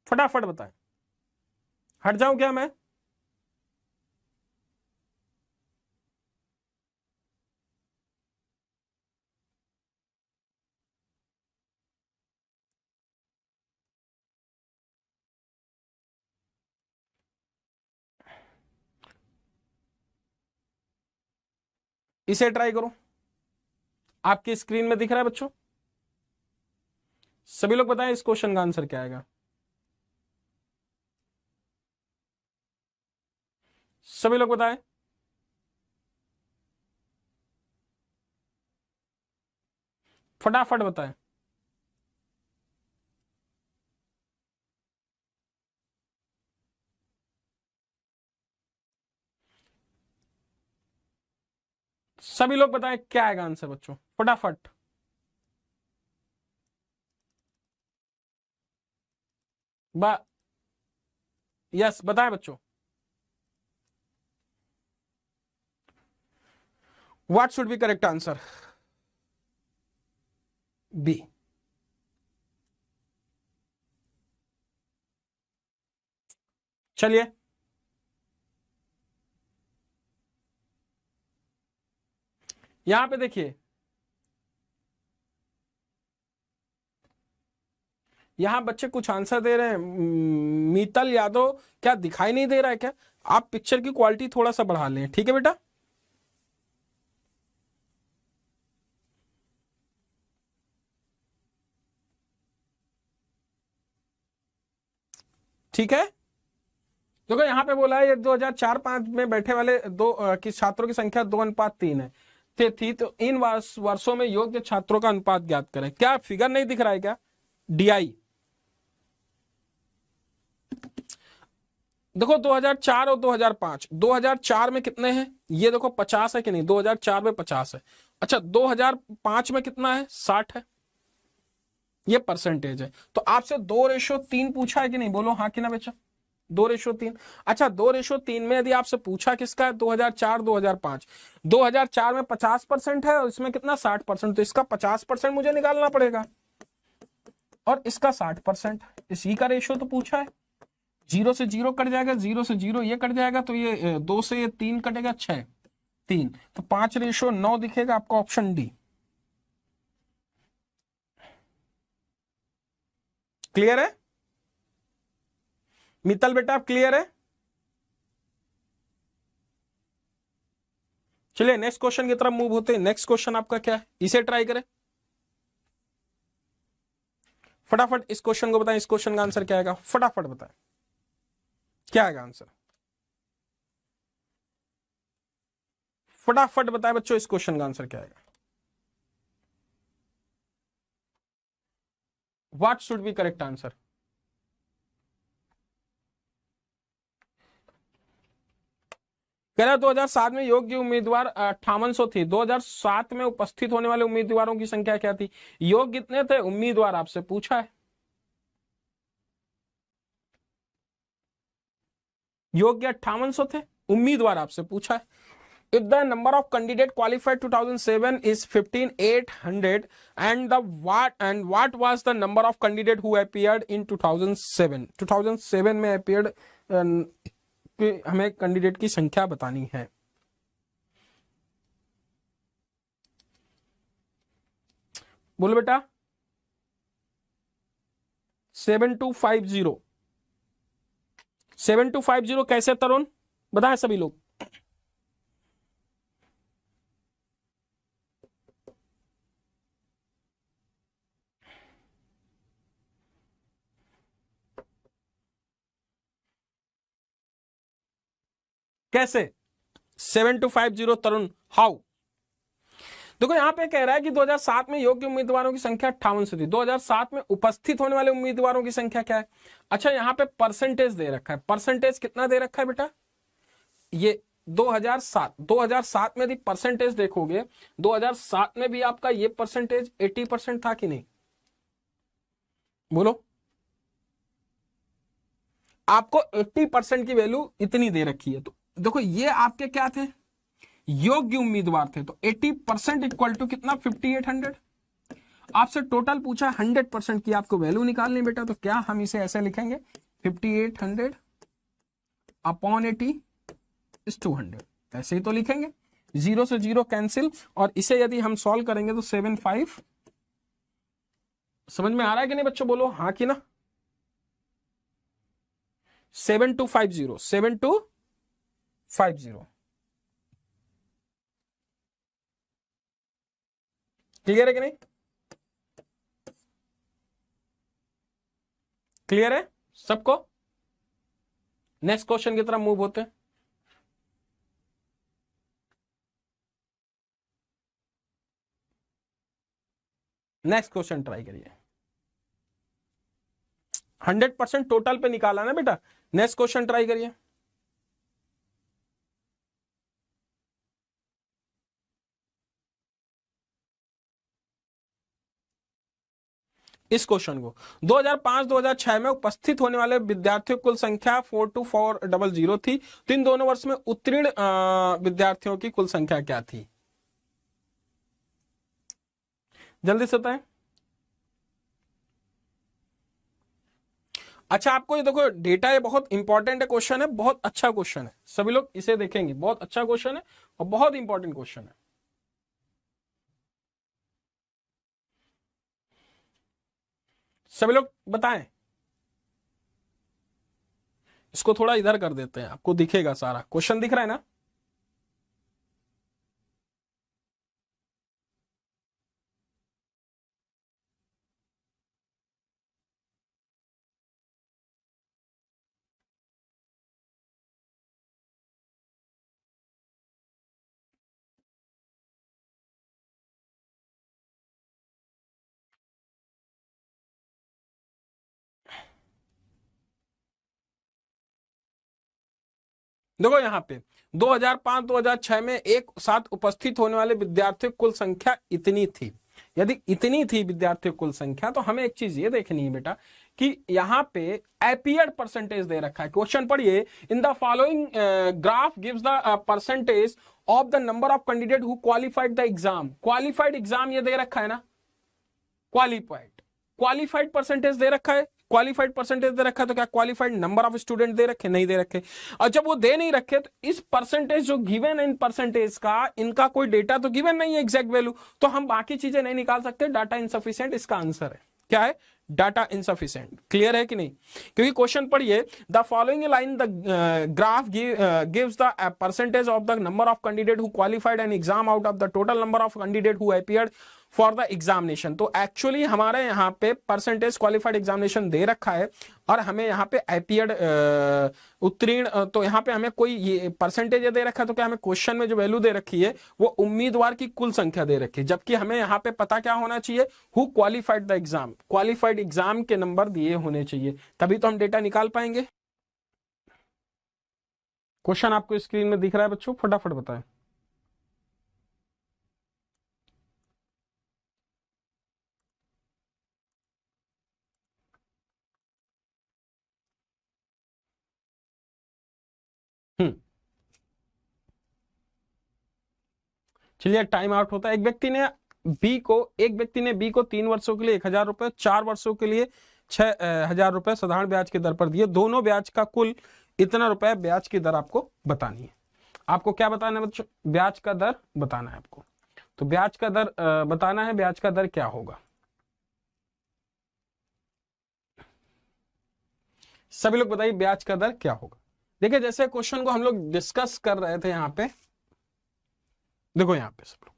फटाफट बताएं। हट जाऊं क्या मैं? इसे ट्राई करो। आपकी स्क्रीन में दिख रहा है बच्चों? सभी लोग बताएं इस क्वेश्चन का आंसर क्या आएगा। सभी लोग बताएं। फटाफट बताएं। सभी लोग बताएं क्या आएगा आंसर बच्चों फटाफट। बा यस बताएं बच्चों। What should be correct answer? B. चलिए यहां पे देखिए, यहां बच्चे कुछ आंसर दे रहे हैं। मीतल यादव, क्या दिखाई नहीं दे रहा है क्या? आप पिक्चर की क्वालिटी थोड़ा सा बढ़ा लें, ठीक है बेटा? ठीक है। देखो यहाँ पे बोला है ये 2004-5 में बैठे वाले दो की छात्रों की संख्या 2:3 है थी। तो इन वर्षों में योग्य छात्रों का अनुपात ज्ञात करें। क्या फिगर नहीं दिख रहा है क्या? डीआई देखो 2004 और 2005, 2004 में कितने हैं ये देखो 50 है कि नहीं? 2004 में 50 है। अच्छा 2005 में कितना है? 60 है। ये परसेंटेज है। तो आपसे 2:3 पूछा है कि नहीं? बोलो हाँ कि ना बेचा? 2:3। अच्छा 2:3 में यदि आपसे पूछा किसका है? 2004 2005। 2004 में 50% है और इसमें कितना 60%। तो इसका 50% मुझे निकालना पड़ेगा और इसका 60%। इसी का रेशियो तो पूछा है। 0 से 0 कट जाएगा, 0 से 0 ये कट जाएगा, तो ये 2 से ये 3 कटेगा, 6 3, तो 5:9 दिखेगा आपका, ऑप्शन डी। क्लियर है मित्तल बेटा? आप क्लियर है? चलिए नेक्स्ट क्वेश्चन की तरफ मूव होते हैं। नेक्स्ट क्वेश्चन आपका क्या है इसे ट्राई करें फटाफट। इस क्वेश्चन को बताएं, इस क्वेश्चन का आंसर क्या आएगा फटाफट बताएं। क्या आएगा आंसर फटाफट बताएं बच्चों, इस क्वेश्चन का आंसर क्या आएगा? What should be correct answer? कह रहा 2007 में योग्य उम्मीदवार 5800 थी। 2007 में उपस्थित होने वाले उम्मीदवारों की संख्या क्या थी? योग्य कितने थे उम्मीदवार आपसे पूछा है। योग्य 5800 थे, उम्मीदवार आपसे पूछा है। If the number of candidate qualified 2007 is 15,800 and what was the number of candidate who appeared in 2007? 2007 में appeared हमें कैंडिडेट की संख्या बतानी है। बोलो बेटा। 7250। 7250 कैसे तरुण बताएं सभी लोग। कैसे? 7250 तरुण, हाउ? देखो यहां पे कह रहा है कि 2007 में योग्य उम्मीदवारों की संख्या 58 से थी, 2007 में उपस्थित होने वाले उम्मीदवारों की संख्या क्या है? अच्छा यहां पे परसेंटेज दे रखा है, परसेंटेज कितना दे रखा है बेटा? ये 2007 में यदि परसेंटेज देखोगे, 2007 में भी आपका ये परसेंटेज 80% था कि नहीं? बोलो। आपको 80% की वैल्यू इतनी दे रखी है, तो देखो ये आपके क्या थे? योग्य उम्मीदवार थे। तो 80% इक्वल टू कितना? 5800। आपसे टोटल पूछा 100% की आपको वैल्यू निकालनी बेटा, तो क्या हम इसे ऐसे लिखेंगे 5800 अपॉन 80 इज 200, ऐसे ही तो लिखेंगे। 0 से 0 कैंसिल, और इसे यदि हम सॉल्व करेंगे तो 75। समझ में आ रहा है कि नहीं बच्चों? बोलो हाँ कि ना। 7250 क्लियर है कि नहीं? क्लियर है सबको? नेक्स्ट क्वेश्चन की तरफ मूव होते हैं। नेक्स्ट क्वेश्चन ट्राई करिए। 100% टोटल पे निकाला ना बेटा। नेक्स्ट क्वेश्चन ट्राई करिए। इस क्वेश्चन को 2005-2006 में उपस्थित होने वाले विद्यार्थियों की कुल संख्या 42400 थी, तो इन दोनों वर्ष में उत्तीर्ण विद्यार्थियों की कुल संख्या क्या थी? जल्दी से बताएं। अच्छा आपको ये देखो डेटा, ये बहुत इंपॉर्टेंट है, क्वेश्चन है, बहुत अच्छा क्वेश्चन है, सभी लोग इसे देखेंगे, बहुत अच्छा क्वेश्चन है और बहुत इंपॉर्टेंट क्वेश्चन है। सभी लोग बताएं। इसको थोड़ा इधर कर देते हैं, आपको दिखेगा सारा क्वेश्चन, दिख रहा है ना? देखो यहाँ पे 2005-2006 में एक साथ उपस्थित होने वाले विद्यार्थियों की कुल संख्या इतनी थी। यदि इतनी थी विद्यार्थियों की कुल संख्या, तो हमें एक चीज ये देखनी है बेटा कि यहाँ पे एपियर्ड परसेंटेज दे रखा है। क्वेश्चन पढ़िए, in the following graph gives the percentage of the number of candidate who qualified the exam. Qualified exam ये दे रखा है ना, क्वालिफाइड परसेंटेज दे रखा है, क्वालिफाइड परसेंटेज दे रखा है, तो क्या qualified number of student they रखे? नहीं दे रखे। और जब वो दे नहीं रखे, तो इस परसेंटेज जो गिवन है, इन परसेंटेज का, इनका कोई डेटा तो गिवन नहीं है एग्जैक्ट वैल्यू, तो हम बाकी चीजें नहीं निकाल सकते। डाटा इनसफिशिएंट इसका आंसर है। क्या है? Data insufficient. क्लियर है कि नहीं? क्योंकि क्वेश्चन पढ़िए, the following line the graph gives the percentage of the number of candidate who qualified an exam out of the total number of candidate who appeared for the examination. तो actually हमारे यहाँ पे percentage qualified examination दे रखा है, और हमें यहाँ पे अपीयर्ड उत्तीर्ण, तो यहाँ पे हमें कोई ये परसेंटेज दे रखा है, तो क्या हमें क्वेश्चन में जो वैल्यू दे रखी है वो उम्मीदवार की कुल संख्या दे रखी है, जबकि हमें यहाँ पे पता क्या होना चाहिए? Who qualified the exam, qualified exam के नंबर दिए होने चाहिए, तभी तो हम डेटा निकाल पाएंगे। क्वेश्चन आपको स्क्रीन में दिख रहा है बच्चों? फटाफट बताएं। चलिए टाइम आउट होता है। एक व्यक्ति ने बी को 3 वर्षों के लिए 1000 रुपए, 4 वर्षों के लिए 6000 रुपए साधारण ब्याज की दर पर दिए। दोनों ब्याज का कुल इतना रुपए ब्याज की दर आपको बतानी है। आपको क्या बताना है बच्चों? ब्याज का दर बताना है आपको। तो ब्याज का दर बताना है, ब्याज का दर क्या होगा? सभी लोग बताइए ब्याज का दर क्या होगा। देखिए जैसे क्वेश्चन को हम लोग डिस्कस कर रहे थे यहां पे, देखो यहां पे सब लोग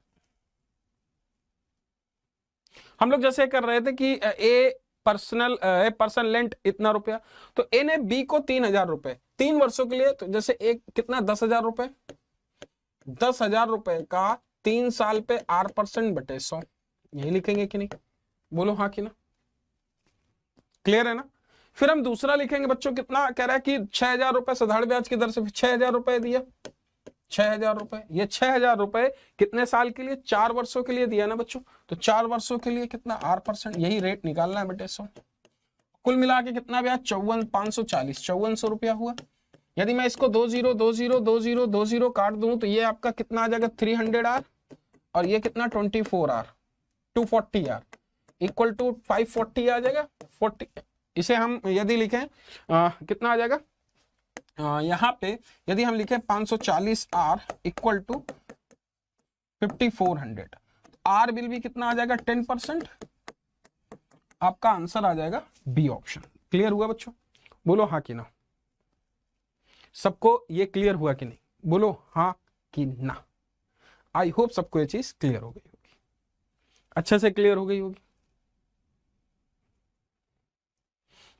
हम लोग जैसे कर रहे थे कि ए पर्सन लेंट इतना रुपया, तो ए ने बी को 3000 रुपए, 3 वर्षों के लिए, तो जैसे एक कितना 10,000 रुपए, 10,000 रुपए का 3 साल पे R% बटे 100, यही लिखेंगे कि नहीं, बोलो हाँ कि ना, क्लियर है ना। फिर हम दूसरा लिखेंगे बच्चों, कितना कह रहा है कि 6,000 रुपए साधारण ब्याज की दर से 6,000 रुपए दिया, 6,000 रुपए, ये 6,000 रुपए कितने साल के लिए, 4 वर्षों के लिए दिया ना बच्चों, तो 4 वर्षों के लिए कितना R%, यही रेट निकालना है बेटे 100। कुल मिला के कितना ब्याज 54,540, 5400 रुपया हुआ। यदि मैं इसको 20 काट दूं तो ये आपका कितना आ जाएगा 300R, और ये कितना 24R, 240R इक्वल टू 540 आ जाएगा 40। इसे हम यदि लिखें कितना आ जाएगा, यहाँ पे यदि हम लिखें 540R equal to 5400, R bill भी कितना आ जाएगा 10%, आपका आंसर आ जाएगा बी ऑप्शन। क्लियर हुआ बच्चों, बोलो हाँ कि ना, सबको ये क्लियर हुआ कि नहीं, बोलो हाँ कि ना। आई होप सबको ये चीज क्लियर हो गई होगी, अच्छे से क्लियर हो गई होगी।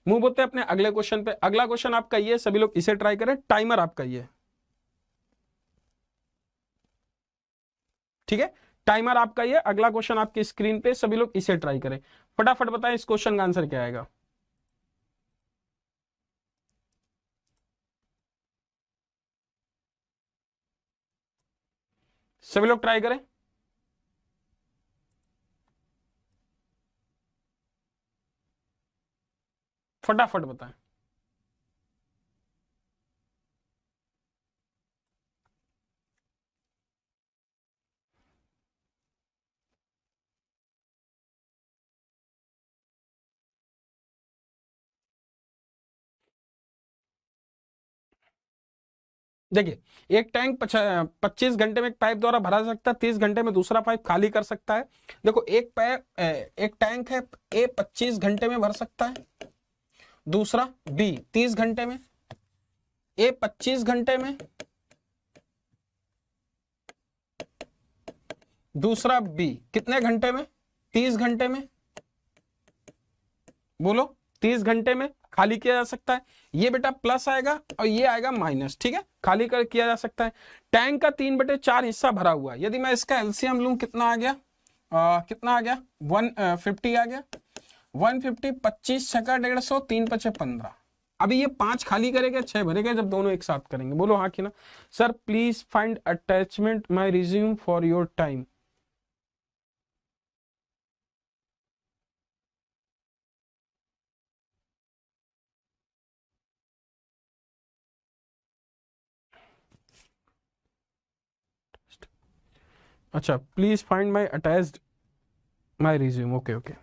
मूव होते हैं अपने अगले क्वेश्चन पे। अगला क्वेश्चन आपका ये, सभी लोग इसे ट्राई करें, टाइमर आपका ये, ठीक है, टाइमर आपका ये। अगला क्वेश्चन आपकी स्क्रीन पे, सभी लोग इसे ट्राई करें, फटाफट बताएं इस क्वेश्चन का आंसर क्या आएगा। सभी लोग ट्राई करें, फटाफट बताएं। देखिए एक टैंक 25 घंटे में एक पाइप द्वारा भरा जा सकता है, 30 घंटे में दूसरा पाइप खाली कर सकता है। देखो एक पाइप एक टैंक है, ए 25 घंटे में भर सकता है, दूसरा बी 30 घंटे में, ए 25 घंटे में, दूसरा बी कितने घंटे में, 30 घंटे में, बोलो 30 घंटे में खाली किया जा सकता है। ये बेटा प्लस आएगा और ये आएगा माइनस, ठीक है, खाली कर किया जा सकता है। टैंक का 3/4 हिस्सा भरा हुआ है, यदि मैं इसका एलसीएम लूं कितना आ गया, कितना आ गया 150 आ गया, 150, 25 छक्का 150, 3 पचे 15। अभी ये 5 खाली करेगा 6 भरेगा जब दोनों एक साथ करेंगे, बोलो हाँ कि ना। Sir please find attachment my resume for your time. अच्छा, please find my attached my resume, okay okay.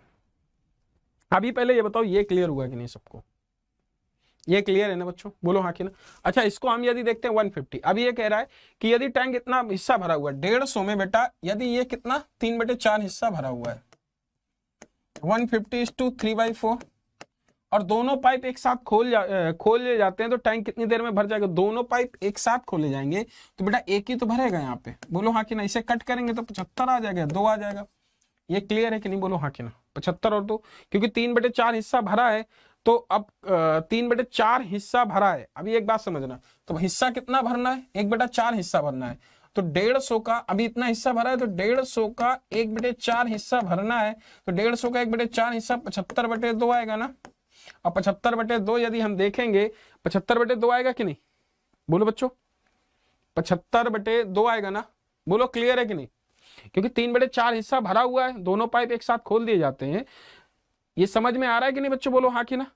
अभी पहले ये बताओ ये क्लियर हुआ कि नहीं सबको, ये क्लियर है ना बच्चों, बोलो हाँ कि ना। अच्छा इसको हम यदि देखते हैं 150, अभी ये कह रहा है कि यदि टैंक इतना हिस्सा भरा हुआ है 150 में बेटा, यदि ये कितना 3/4 हिस्सा भरा हुआ है, 150 = 3/4, और दोनों पाइप एक साथ खोले जाते हैं तो टैंक कितनी देर में भर जाएगा, दोनों पाइप एक साथ खोले जाएंगे तो बेटा एक ही तो भरेगा यहाँ पे, बोलो हाँ कि ना। इसे कट करेंगे तो 75 आ जाएगा, 2 आ जाएगा। ये क्लियर है कि नहीं, बोलो हाँ कि ना। 75 और 2, क्योंकि 3/4 हिस्सा भरा है, तो अब 3/4 हिस्सा भरा है। अभी एक बात समझना, तो हिस्सा कितना भरना है, 1/4 हिस्सा भरना है, तो 150 का अभी इतना हिस्सा भरा है, तो 150 का 1/4 हिस्सा भरना है, तो 150 का 1/4 हिस्सा 75/2 आएगा ना। अब 75/2 यदि हम देखेंगे, 75/2 आएगा कि नहीं, बोलो बच्चों 75/2 आएगा ना, बोलो क्लियर है कि नहीं। क्योंकि 3/4 हिस्सा भरा हुआ है, दोनों पाइप एक साथ खोल दिए जाते हैं। ये समझ में आ रहा है कि नहीं बच्चों, बोलो हाँ कि ना।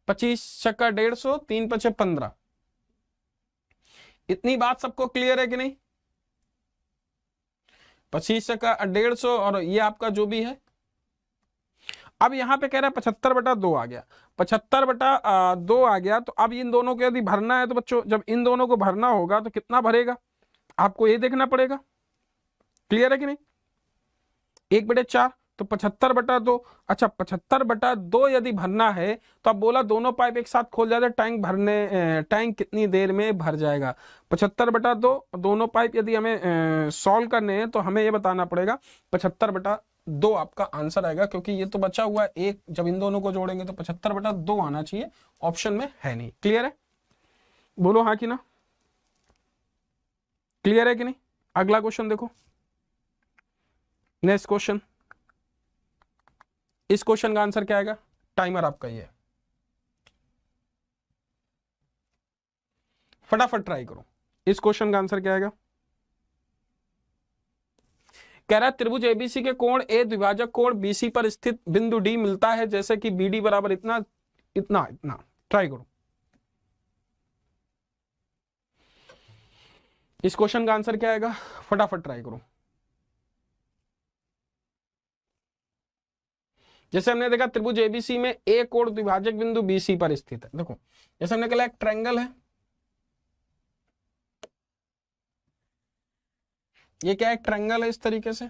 25 छक्का 150, 3 पचे 15, इतनी बात सबको क्लियर है कि नहीं। 25 छक्का 150 और ये आपका जो भी है। अब यहां पे कह रहा है 75/2 आ गया, 75/2 आ गया, तो अब इन दोनों को यदि भरना है तो बच्चों जब इन दोनों को भरना होगा तो कितना भरेगा, आपको ये देखना पड़ेगा। क्लियर है कि नहीं, 1/4 तो 75/2। अच्छा 75/2 यदि भरना है तो अब बोला दोनों पाइप एक साथ खोल जाते, टैंक कितनी देर में भर जाएगा। 75/2 दोनों पाइप यदि हमें सॉल्व करने हैं तो हमें ये बताना पड़ेगा 75/2 2 आपका आंसर आएगा, क्योंकि ये तो बचा हुआ है 1, जब इन दोनों को जोड़ेंगे तो 75/2 आना चाहिए, ऑप्शन में है नहीं। क्लियर है? बोलो हाँ कि ना। क्लियर है कि नहीं? अगला क्वेश्चन देखो, नेक्स्ट क्वेश्चन। इस क्वेश्चन का आंसर क्या आएगा? टाइमर आपका ये है, फटाफट ट्राई करो। इस क्वेश्चन का आंसर क्या आएगा? कह रहा है त्रिभुज एबीसी के कोण ए द्विभाजक कोण बीसी पर स्थित बिंदु डी मिलता है जैसे कि बीडी बराबर इतना इतना इतना। ट्राई करो। इस क्वेश्चन का आंसर क्या आएगा? फटाफट ट्राई करो। जैसे हमने देखा त्रिभुज एबीसी में ए कोण द्विभाजक बिंदु बीसी पर स्थित है। देखो जैसे हमने कहा एक ट्रायंगल है, ये क्या है? एक ट्रायंगल है इस तरीके से।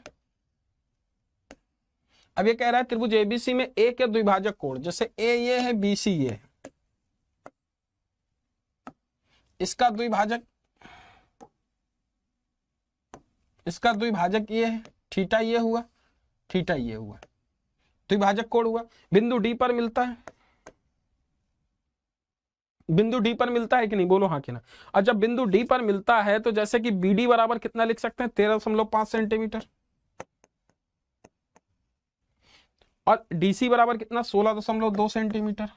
अब ये कह रहा है त्रिभुज एबीसी में ए के द्विभाजक कोण, जैसे ए ये है, बीसी ये है, इसका द्विभाजक ये है, थीटा ये हुआ, थीटा ये हुआ, द्विभाजक कोण हुआ। बिंदु डी पर मिलता है, बिंदु डी पर मिलता है कि नहीं? बोलो हाँ कि ना। और जब बिंदु डी पर मिलता है तो जैसे कि बीडी बराबर कितना लिख सकते हैं? 13.5 सेंटीमीटर, और डीसी बराबर कितना? 16.2 सेंटीमीटर।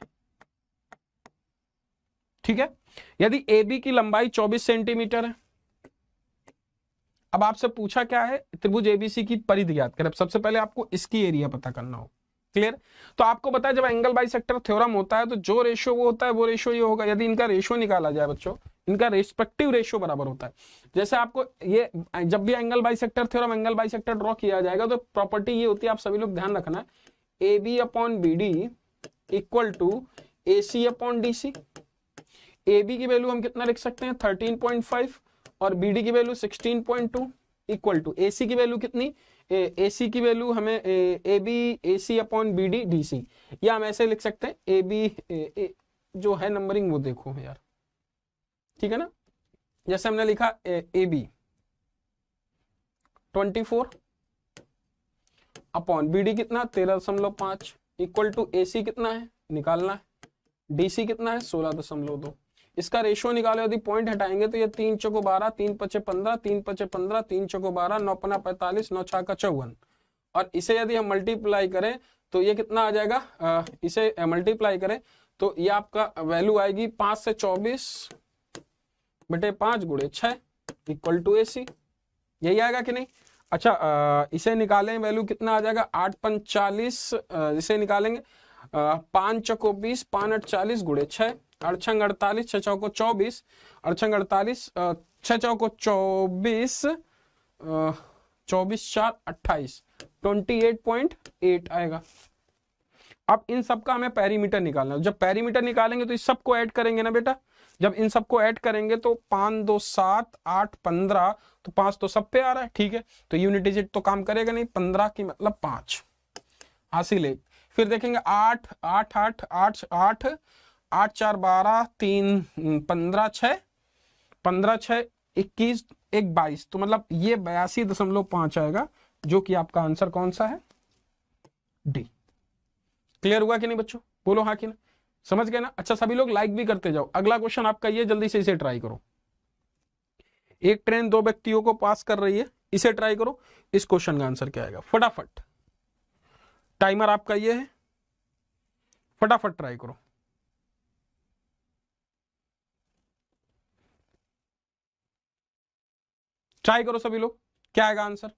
ठीक है। यदि AB की लंबाई 24 सेंटीमीटर है, अब आपसे पूछा क्या है? त्रिभुज एबीसी की परिधि ज्ञात करें। सबसे पहले आपको इसकी एरिया पता करना हो। क्लियर? तो आपको पता है जब एंगल बाइसेक्टर थ्योरम होता है तो जो रेशियो वो होता है वो रेशियो ये होगा। यदि इनका रेशियो निकाला जाए बच्चों, इनका रेस्पेक्टिव रेशियो बराबर होता है। जैसे आपको ये जब भी angle bisector theorem, angle bisector draw किया जाएगा तो प्रॉपर्टी ये होती है, आप सभी लोग ध्यान रखना, AB upon BD equal to AC upon DC। AB की वैल्यू हम कितना लिख सकते हैं? 13.5, और BD की वैल्यू 16.2 इक्वल टू AC की वैल्यू कितनी? AC की वैल्यू हमें AB AC upon BD DC, या हम ऐसे लिख सकते हैं AB जो है नंबरिंग वो देखो यार, ठीक है ना। जैसे हमने लिखा AB 24 अपॉन BD कितना? 13.5 इक्वल टू AC कितना है निकालना है, DC कितना है? 16.2। इसका रेशियो निकालो, यदि पॉइंट हटाएंगे तो ये 3 चौको 12, 3 पचे 15, 3 पचे 15, 3 चौको 12, 9 पना 45, 9 छक्का 54, और इसे यदि हम मल्टीप्लाई करें तो ये कितना आ जाएगा? इसे मल्टीप्लाई करें तो ये आपका वैल्यू आएगी 5 से 24 बटे 5 गुणे 6 इक्वल टू AC। यही आएगा कि नहीं? अच्छा इसे निकालें, वैल्यू कितना आ जाएगा? 8 पंच 40, इसे निकालेंगे 5 चौको 20, 5 8 40 गुणे 6, 8 छंग 48, 6 चौको 24, 8 छंग 48, 6 चौको 24, 24 4 28, 28.8 आएगा। अब इन सब का हमें पेरीमीटर निकालना है। जब पेरीमीटर निकालेंगे तो इस सबको ऐड करेंगे ना बेटा, जब इन सबको ऐड करेंगे तो 5 2 7 8 15, तो 5 तो सब पे आ रहा है, ठीक है। तो यूनिट डिजिट तो काम करेगा नहीं, 15 की मतलब 5 हासिल है। फिर देखेंगे 8 8 8 8 8 8 4 12, 3 15 6 15 6 21 1 22, तो मतलब ये 82.5 आएगा, जो कि आपका आंसर कौन सा है? डी। क्लियर हुआ कि नहीं बच्चों? बोलो हाँ कि ना। समझ गए ना? अच्छा सभी लोग लाइक भी करते जाओ। अगला क्वेश्चन आपका ये, जल्दी से इसे ट्राई करो। एक ट्रेन 2 व्यक्तियों को पास कर रही है, इसे ट्राई करो। इस क्वेश्चन का आंसर क्या आएगा? फटाफट, टाइमर आपका ये है, फटाफट ट्राई करो। ट्राई करो सभी लोग, क्या आएगा आंसर?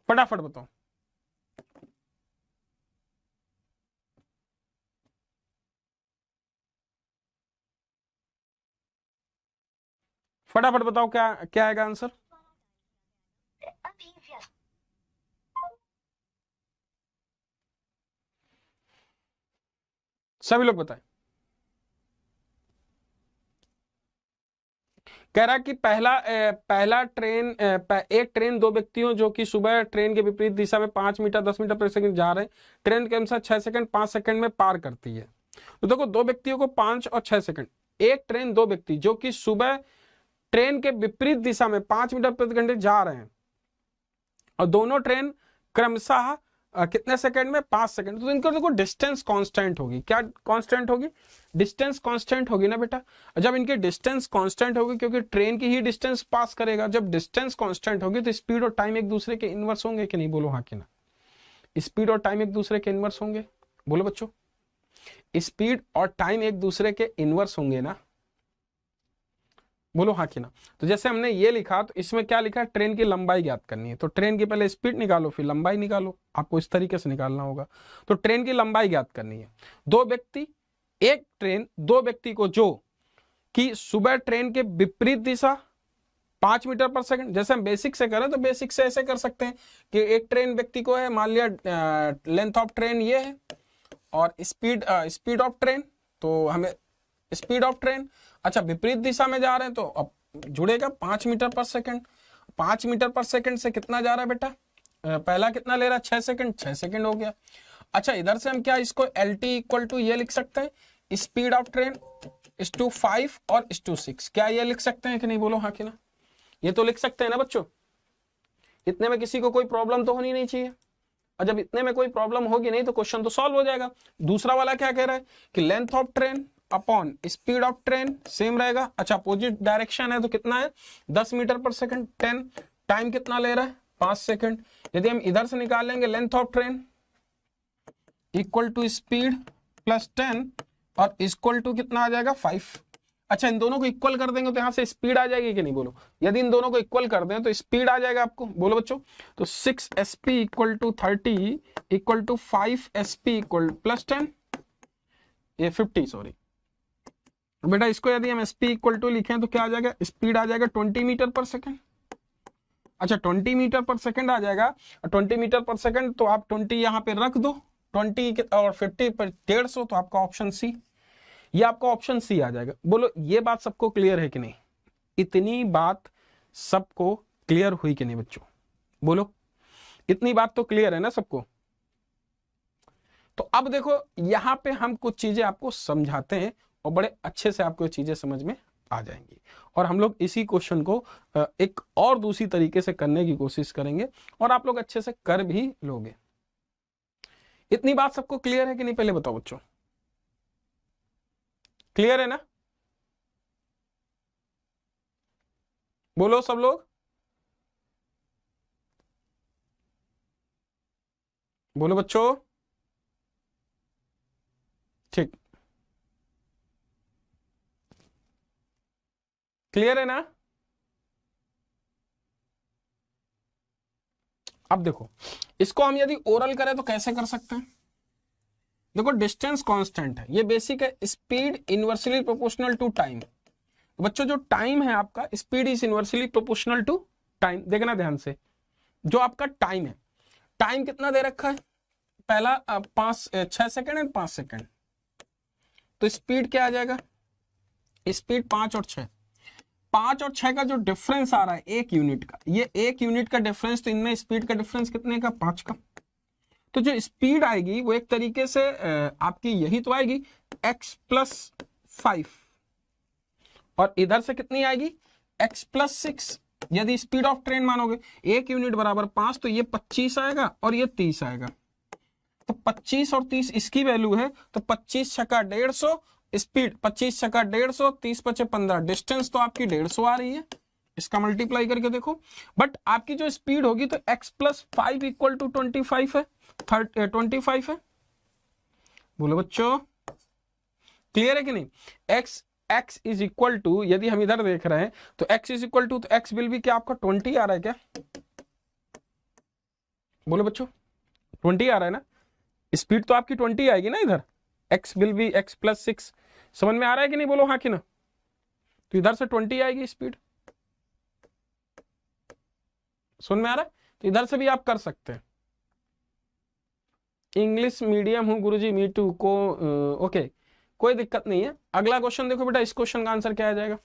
फटाफट बताओ। फटाफट बताओ क्या क्या आएगा आंसर? सभी लोग बताएं। कह रहा कि पहला ट्रेन एक ट्रेन 2 व्यक्तियों जो कि सुबह ट्रेन के विपरीत दिशा में 5 मीटर 10 मीटर प्रति सेकंड जा रहे हैं, ट्रेन के अनुसार 6 सेकंड 5 सेकंड में पार करती है। तो देखो 2 व्यक्तियों को 5 और 6 सेकंड, एक ट्रेन 2 व्यक्ति जो कि सुबह ट्रेन के विपरीत दिशा में 5 मीटर प्रति घंटे जा रहे हैं, और दोनों ट्रेन क्रमशः कितने सेकंड में, 5 सेकंड। तो इनको देखो डिस्टेंस कांस्टेंट होगी, क्या कांस्टेंट होगी, डिस्टेंस कांस्टेंट होगी ना बेटा। जब इनकी डिस्टेंस कांस्टेंट होगी, क्योंकि ट्रेन की ही डिस्टेंस पास करेगा, जब डिस्टेंस कांस्टेंट होगी तो स्पीड और टाइम एक दूसरे के इनवर्स होंगे कि नहीं, बोलो हाँ कि ना। स्पीड और टाइम एक दूसरे के इनवर्स होंगे, बोलो बच्चों। स्पीड और टाइम एक दूसरे के इनवर्स होंगे ना, बोलो हाँ कि ना। तो जैसे हमने ये लिखा, तो इसमें क्या लिखा है, ट्रेन की लंबाई ज्ञात करनी है। तो ट्रेन की पहले स्पीड निकालो, फिर लंबाई निकालो, आपको इस तरीके से निकालना होगा। तो ट्रेन की लंबाई ज्ञात करनी है। दो व्यक्ति, एक ट्रेन दो व्यक्ति को जो कि सुबह ट्रेन के विपरीत दिशा 5 मीटर पर सेकंड, जैसे हम बेसिक से करें तो बेसिक से ऐसे कर सकते हैं कि एक ट्रेन व्यक्ति को है, मान लिया लेंथ ऑफ ट्रेन ये है और स्पीड ऑफ ट्रेन, तो हमें स्पीड ऑफ ट्रेन, अच्छा विपरीत दिशा में जा रहे हैं तो अब जुड़ेगा 5 मीटर पर सेकंड। 5 मीटर पर सेकंड से कितना जा रहा है बेटा, पहला कितना ले रहा है, 6 सेकंड, 6 सेकंड हो गया। अच्छा इधर से हम क्या इसको एल टी इक्वल टू ये लिख सकते हैं, स्पीड ऑफ ट्रेन इस टू 5 और इस टू 6, क्या ये लिख सकते हैं कि नहीं, बोलो हाँ कि ना। ये तो लिख सकते हैं ना बच्चों, इतने में किसी को कोई प्रॉब्लम तो होनी नहीं चाहिए। और जब इतने में कोई प्रॉब्लम होगी नहीं तो क्वेश्चन तो सॉल्व हो जाएगा। दूसरा वाला क्या कह रहा है कि length of train upon speed of train same रहेगा। अच्छा अपोजिट डायरेक्शन है तो कितना है, 10 मीटर पर सेकंड, 10। टाइम कितना ले रहा है, 5 सेकंड। यदि हम इधर से निकालेंगे length of train equal to speed plus 10 और इक्वल टू कितना आ जाएगा, 5। अच्छा इन दोनों को इक्वल कर देंगे तो यहां से स्पीड आ जाएगी कि नहीं, बोलो। यदि इन दोनों को इक्वल कर दें तो स्पीड आ जाएगा आपको, बोलो बच्चों। तो 6 SP equal to 30 equal to 5 SP equal plus 10, ये 50 सॉरी बेटा। इसको यदि हम SP इक्वल टू लिखें तो क्या आ जाएगा, स्पीड आ जाएगा 20 मीटर पर सेकंड। अच्छा 20 मीटर पर सेकंड आ जाएगा, 20 मीटर पर सेकंड तो आप 20 यहाँ पे रख दो, 20 और 50 पर 150, तो आपका ऑप्शन सी, ये आपका ऑप्शन सी आ जाएगा। बोलो ये बात सबको क्लियर है कि नहीं, इतनी बात सबको क्लियर हुई कि नहीं बच्चों, बोलो इतनी बात तो क्लियर है ना सबको। तो अब देखो यहां पे हम कुछ चीजें आपको समझाते हैं और बड़े अच्छे से आपको ये चीजें समझ में आ जाएंगी, और हम लोग इसी क्वेश्चन को एक और दूसरी तरीके से करने की कोशिश करेंगे और आप लोग अच्छे से कर भी लोगे। इतनी बात सबको क्लियर है कि नहीं, पहले बताओ बच्चों, क्लियर है ना, बोलो सब लोग, बोलो बच्चों, ठीक, क्लियर है ना। अब देखो इसको हम यदि ओरल करें तो कैसे कर सकते हैं, देखो डिस्टेंस कांस्टेंट है, ये बेसिक है, speed inversely proportional to time. बच्चों जो टाइम है आपका, speed is inversely proportional to time, देखना ध्यान से। जो आपका टाइम है, टाइम कितना दे रखा है, पहला 6 सेकंड एंड 5 सेकंड, तो स्पीड क्या आ जाएगा, स्पीड 5 और 6, 5 और 6 का जो डिफरेंस आ रहा है 1 यूनिट का, ये 1 यूनिट का डिफरेंस, तो इनमें स्पीड का डिफरेंस कितने का, 5 का। तो जो स्पीड आएगी वो एक तरीके से आपकी यही तो आएगी x प्लस 5, और इधर से कितनी आएगी, x प्लस 6। यदि स्पीड ऑफ ट्रेन मानोगे 1 यूनिट बराबर 5, तो ये 25 आएगा और ये 30 आएगा। तो 25 और 30 इसकी वैल्यू है, तो 25 छक्का 150, स्पीड 25 छक्का 150, 30 पचे 15, डिस्टेंस तो आपकी 150 आ रही है, इसका मल्टीप्लाई करके देखो। बट आपकी जो स्पीड होगी तो x प्लस 5 इक्वल टू 25 है, 25 है, बोलो बच्चों क्लियर है कि नहीं। x इज इक्वल टू, यदि हम इधर देख रहे हैं तो x इज इक्वल टू, तो x विल भी क्या आपका 20 आ रहा है क्या, बोलो बच्चों 20 आ रहा है ना, स्पीड तो आपकी 20 आएगी ना इधर, x will be x plus 6, समझ में आ रहा है कि नहीं, बोलो हाँ कि ना। तो इधर से 20 आएगी स्पीड, समझ में आ रहा है, तो इधर से भी आप कर सकते हैं। इंग्लिश मीडियम हूं गुरुजी, मी टू को ओके, कोई दिक्कत नहीं है। अगला क्वेश्चन देखो बेटा, इस क्वेश्चन का आंसर क्या आ जाएगा,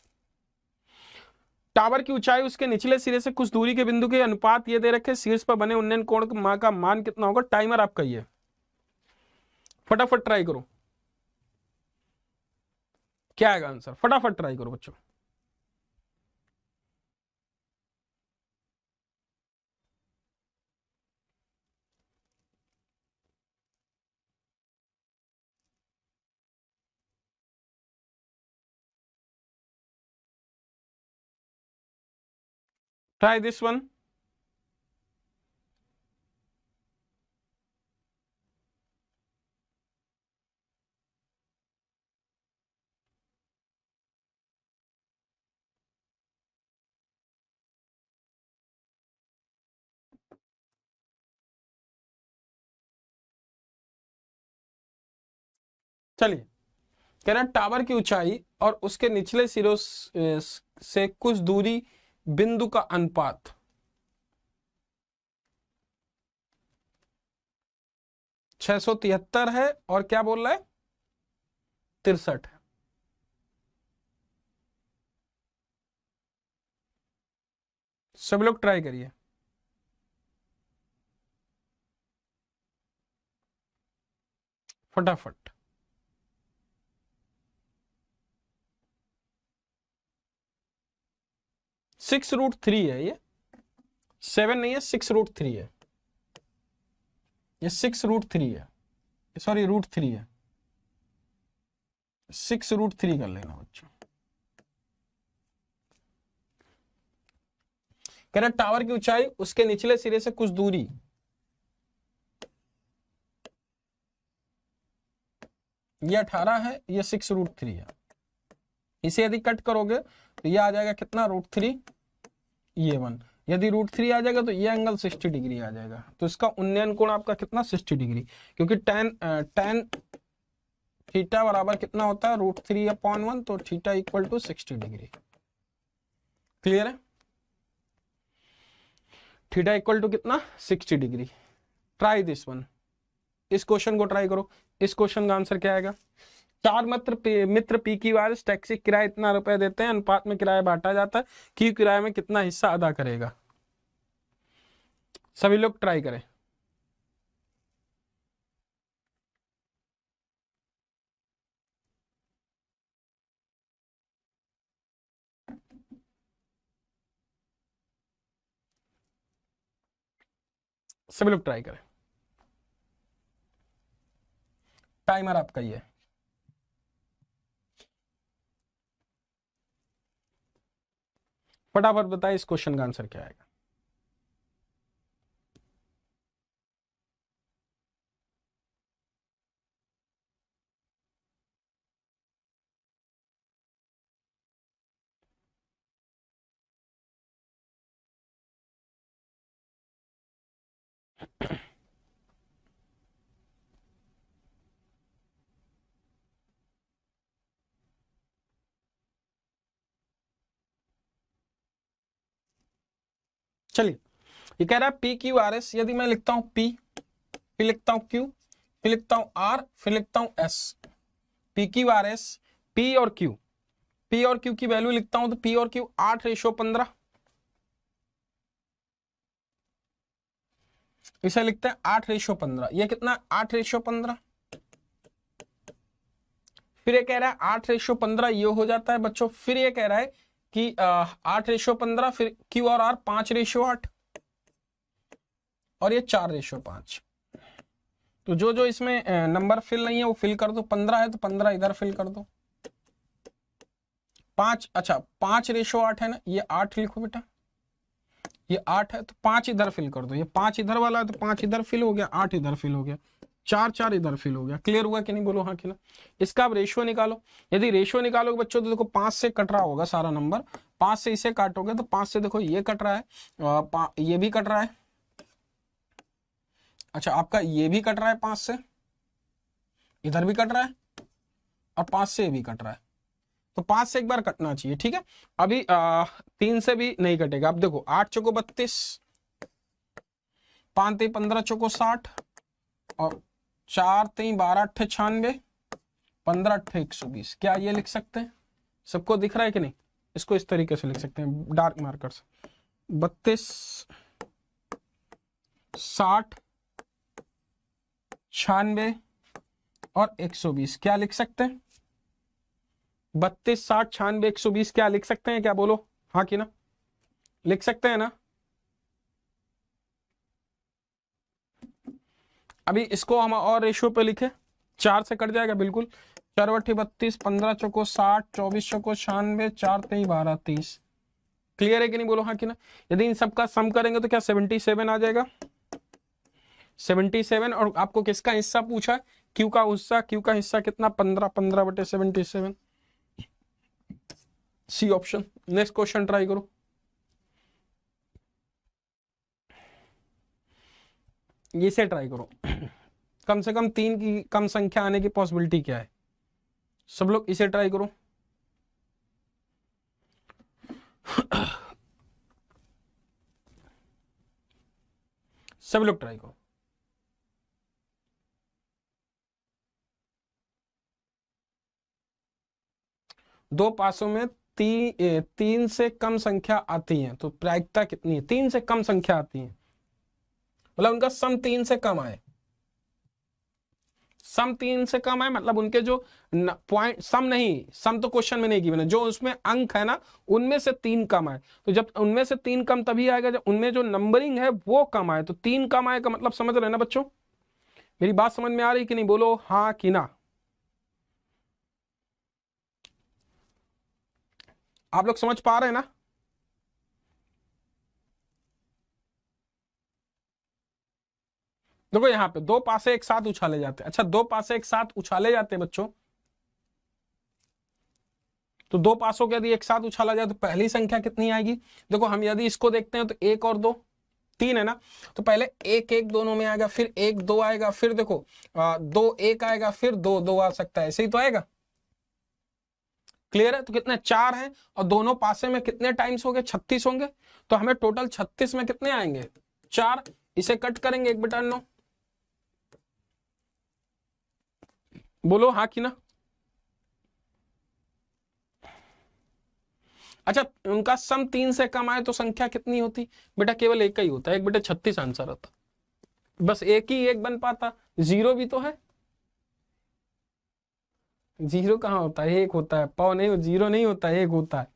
टावर की ऊंचाई उसके निचले सिरे से कुछ दूरी के बिंदु के अनुपात ये दे रखे, शीर्ष पर बने उन्नयन कोण का मान कितना होगा, टाइमर आपका ये, फटाफट ट्राई करो, क्या आएगा आंसर, फटाफट ट्राई करो बच्चों। Try this one. चलिए, कह रहा है टावर की ऊंचाई और उसके निचले सिरों से कुछ दूरी बिंदु का अनुपात 673 है और क्या बोल रहा है 63 है। सब लोग ट्राई करिए। फटाफट। (6√3) है ये, 7 नहीं है, 6√3 है। ये 6√3 है, सॉरी √3 है। 6√3 कर लेना बच्चों। कह रहा टावर की ऊंचाई उसके निचले सिरे से कुछ दूरी, ये 18 है, ये 6√3 है। इसे यदि कट करोगे तो ये आ जाएगा कितना √3, ये 1। यदि √3 आ जाएगा तो ये एंगल 60 डिग्री आ जाएगा। तो इसका उन्नयन कोण आपका कितना 60 डिग्री, क्योंकि tan थीटा बराबर कितना होता है √3/1, तो theta equal to 60 degree. Clear है? थीटा इक्वल टू कितना 60 डिग्री। Try this one. इस क्वेश्चन को ट्राई करो। इस क्वेश्चन का आंसर क्या आएगा? चार मित्र पी की वारिस टैक्सी किराया इतना रुपए देते हैं, अनुपात में किराया बांटा जाता है, क्यू किराए में कितना हिस्सा अदा करेगा? सभी लोग ट्राई करें। सभी लोग ट्राई करें। टाइमर आपका ही है। फटाफट बताइए इस क्वेश्चन का आंसर क्या आएगा? चलिए, ये कह रहा है पी क्यू आर एस। यदि मैं लिखता हूं पी, फिर लिखता हूं क्यू, फिर लिखता हूं आर, फिर लिखता हूं S. P Q R S, P और क्यू, पी और क्यू की वैल्यू लिखता हूं तो पी और क्यू 8:15, इसे लिखते हैं 8:15। ये कितना 8:15। फिर ये कह रहा है 8:15 ये हो जाता है बच्चों। फिर ये कह रहा है कि 8:15, फिर क्यू और आर 5:8 और ये 4:5। तो जो जो इसमें नंबर फिल नहीं है वो फिल कर दो। 15 है तो 15 इधर फिल कर दो। 5, अच्छा 5:8 है ना, ये 8 लिखो बेटा। ये 8 है तो 5 इधर फिल कर दो। ये 5 इधर वाला है तो 5 इधर फिल हो गया, 8 इधर फिल हो गया, 4 इधर फिल हो गया। क्लियर हुआ कि नहीं? बोलो हाँ कि ना। इसका आप रेशियो निकालो। यदि रेशियो निकालोगे बच्चों तो देखो 5 से कट रहा होगा सारा नंबर। 5 से इसे काटोगे तो 5 से देखो ये कट रहा है, ये भी कट रहा है। अच्छा आपका ये भी कट रहा है 5 से, इधर भी कट रहा है, और 5 से ये भी कट रहा है। तो 5 से एक बार कटना चाहिए, ठीक है। अभी 3 से भी नहीं कटेगा। अब देखो 8 चौको 32, 5 3 15 चौको 60, और 4 3 12 8 96, 15 8 120। क्या ये लिख सकते हैं? सबको दिख रहा है कि नहीं? इसको इस तरीके से लिख सकते हैं डार्क मार्कर से। 32 60 96 और 120। क्या लिख सकते हैं? 32 60 96 120 क्या लिख सकते हैं? क्या बोलो हाँ कि ना? लिख सकते हैं ना? अभी इसको हम और रेशियो पे लिखे, 4 से कट जाएगा बिल्कुल। 4 बट्टी 32, 15 चौको 60, 24 चौको 96, 4 3 12 30। क्लियर है कि नहीं, बोलो हाँ कि ना। यदि इन सबका सम करेंगे तो क्या 77 आ जाएगा, 77। और आपको किसका हिस्सा पूछा, क्यू का हिस्सा, क्यू का हिस्सा कितना 15, 15/77, C option. Next question try करो। इसे ट्राई करो, कम से कम 3 की कम संख्या आने की पॉसिबिलिटी क्या है, सब लोग इसे ट्राई करो। सब लोग ट्राई करो। दो पासों में 3 से कम संख्या आती है तो प्रायिकता कितनी है, 3 से कम संख्या आती है, मतलब उनका सम 3 से कम आए, सम 3 से कम है, मतलब उनके जो पॉइंट, सम नहीं, सम तो क्वेश्चन में नहीं गिवन है, जो उसमें अंक है ना उनमें से 3 कम आए। तो जब उनमें से 3 कम तभी आएगा जब उनमें जो नंबरिंग है वो कम आए। तो 3 कम आए का मतलब समझ रहे हैं ना बच्चों, मेरी बात समझ में आ रही कि नहीं, बोलो हाँ कि ना। आप लोग समझ पा रहे हैं ना। देखो यहाँ पे दो पासे एक साथ उछाले जाते हैं, अच्छा दो पासे एक साथ उछाले जाते हैं बच्चों, तो दो पासों के यदि एक साथ उछाला जाए तो पहली संख्या कितनी आएगी। देखो हम यदि इसको देखते हैं तो 1 और 2 3 है ना, तो पहले 1 1 दोनों में आएगा, फिर 1 2 आएगा, फिर देखो 2 1 आएगा, फिर 2 2 आ सकता है, ऐसे ही तो आएगा। क्लियर है, तो कितने 4 हैं और दोनों पासे में कितने टाइम्स होंगे 36 होंगे, तो हमें टोटल 36 में कितने आएंगे 4। इसे कट करेंगे 1/9, बोलो हाँ कि ना। अच्छा उनका सम 3 से कम आए तो संख्या कितनी होती, बेटा केवल एक ही होता है, 1/36 आंसर आता, बस एक ही एक बन पाता, जीरो भी तो है, जीरो कहाँ होता है, एक होता है, पाव नहीं, जीरो नहीं होता है, एक होता है,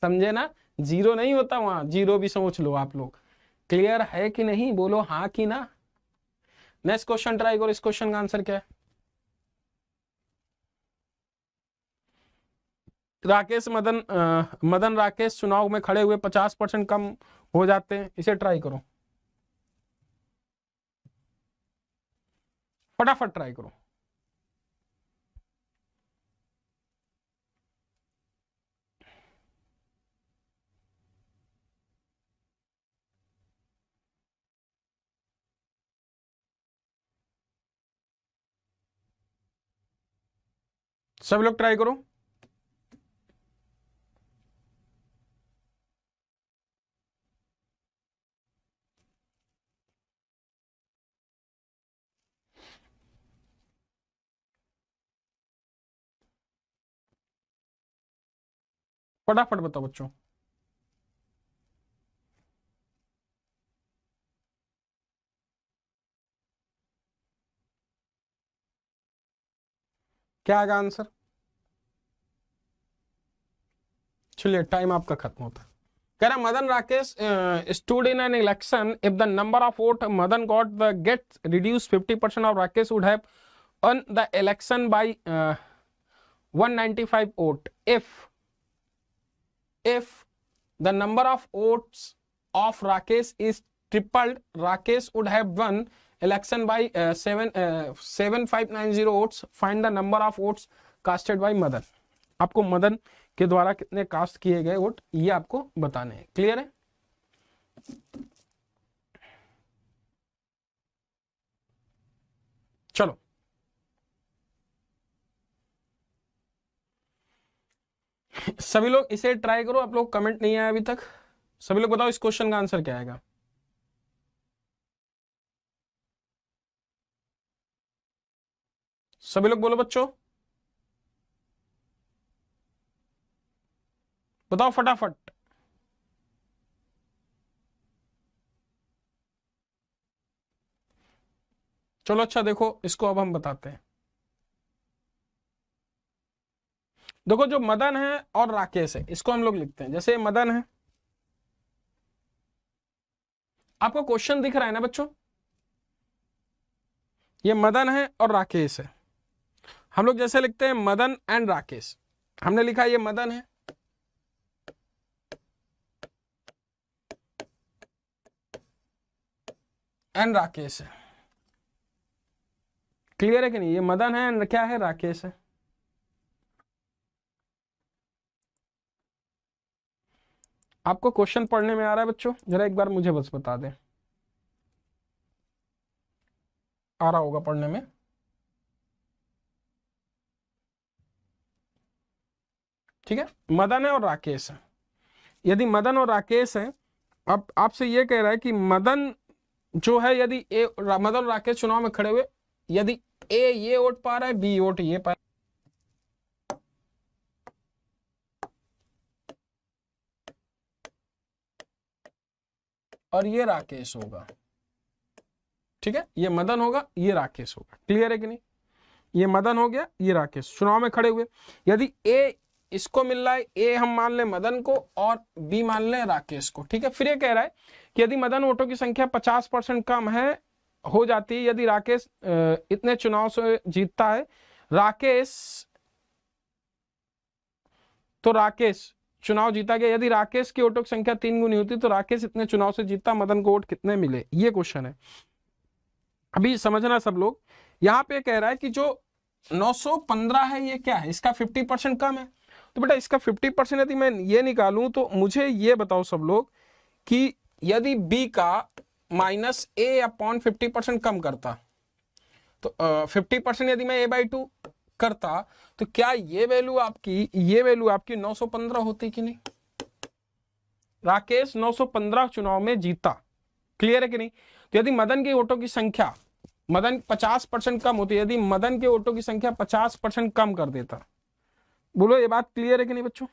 समझे ना, जीरो नहीं होता वहां, जीरो भी सोच लो आप लोग। क्लियर है कि नहीं, बोलो हाँ कि ना। नेक्स्ट क्वेश्चन ट्राई करो, इस क्वेश्चन का आंसर क्या है। राकेश मदन राकेश चुनाव में खड़े हुए 50% कम हो जाते हैं, इसे ट्राई करो, फटाफट ट्राई करो। सब लोग ट्राई करो। फटाफट बताओ बच्चों। क्या आएगा आंसर, चलिए टाइम आपका खत्म होता है। कह रहा Madan Rakesh stood in an election, if the number of vote Madan got the gets reduced 50% of Rakesh would have won the election by 195 vote. If the number of votes of Rakesh is tripled, Rakesh would have won election by 7590 votes. Find the number of votes casted by Madan. आपको मदन के द्वारा कितने cast किए गए vote ये आपको बताने हैं। क्लियर है, चलो सभी लोग इसे ट्राई करो। आप लोग कमेंट नहीं आया अभी तक, सभी लोग बताओ इस क्वेश्चन का आंसर क्या आएगा। सभी लोग बोलो बच्चों, बताओ फटाफट। चलो अच्छा देखो इसको अब हम बताते हैं। देखो जो मदन है और राकेश है इसको हम लोग लिखते हैं, जैसे मदन है, आपको क्वेश्चन दिख रहा है ना बच्चों, ये मदन है और राकेश है, हम लोग जैसे लिखते हैं मदन एंड राकेश, हमने लिखा ये मदन है एंड राकेश है। क्लियर है कि नहीं? ये मदन है एंड क्या है, राकेश है। आपको क्वेश्चन पढ़ने में आ रहा है बच्चों? जरा एक बार मुझे बस बता दें, आ रहा होगा पढ़ने में। ठीक है, मदन है और राकेश है। यदि मदन और राकेश है, अब आपसे ये कह रहा है कि मदन जो है, यदि मदन और राकेश चुनाव में खड़े हुए, यदि ए ये वोट पा रहा है, बी वोट ये पा, और ये राकेश होगा। ठीक है, ये मदन होगा, ये राकेश होगा। क्लियर है कि नहीं? ये मदन हो गया, ये राकेश चुनाव में खड़े हुए। यदि ए इसको मिल रहा है, ए हम मान लें मदन को और बी मान लें राकेश को। ठीक है, फिर ये कह रहा है कि यदि मदन वोटों की संख्या 50% कम है हो जाती है, यदि राकेश इतने चुनाव से जीतता है, राकेश तो राकेश चुनाव जीता गया। यदि राकेश की वोटों की संख्या 3 गुनी होती तो राकेश इतने चुनाव से जीतता, मदन को वोट कितने मिले? ये क्वेश्चन है। अभी समझना सब लोग, यहां पे कह रहा है कि जो 915 है ये क्या है, इसका 50% कम है। तो बेटा इसका 50% यदि मैं ये निकालूं तो मुझे ये बताओ सब लोग कि यदि बी का माइनस ए अपॉन 50% कम करता, तो 50% यदि मैं a/2 करता, तो क्या ये वैल्यू आपकी 915 होती कि नहीं? राकेश 915 चुनाव में जीता। क्लियर है कि नहीं? तो यदि मदन के वोटों की संख्या 50% कम होती, यदि मदन के वोटों की संख्या 50% कम कर देता, बोलो ये बात क्लियर है कि नहीं बच्चों?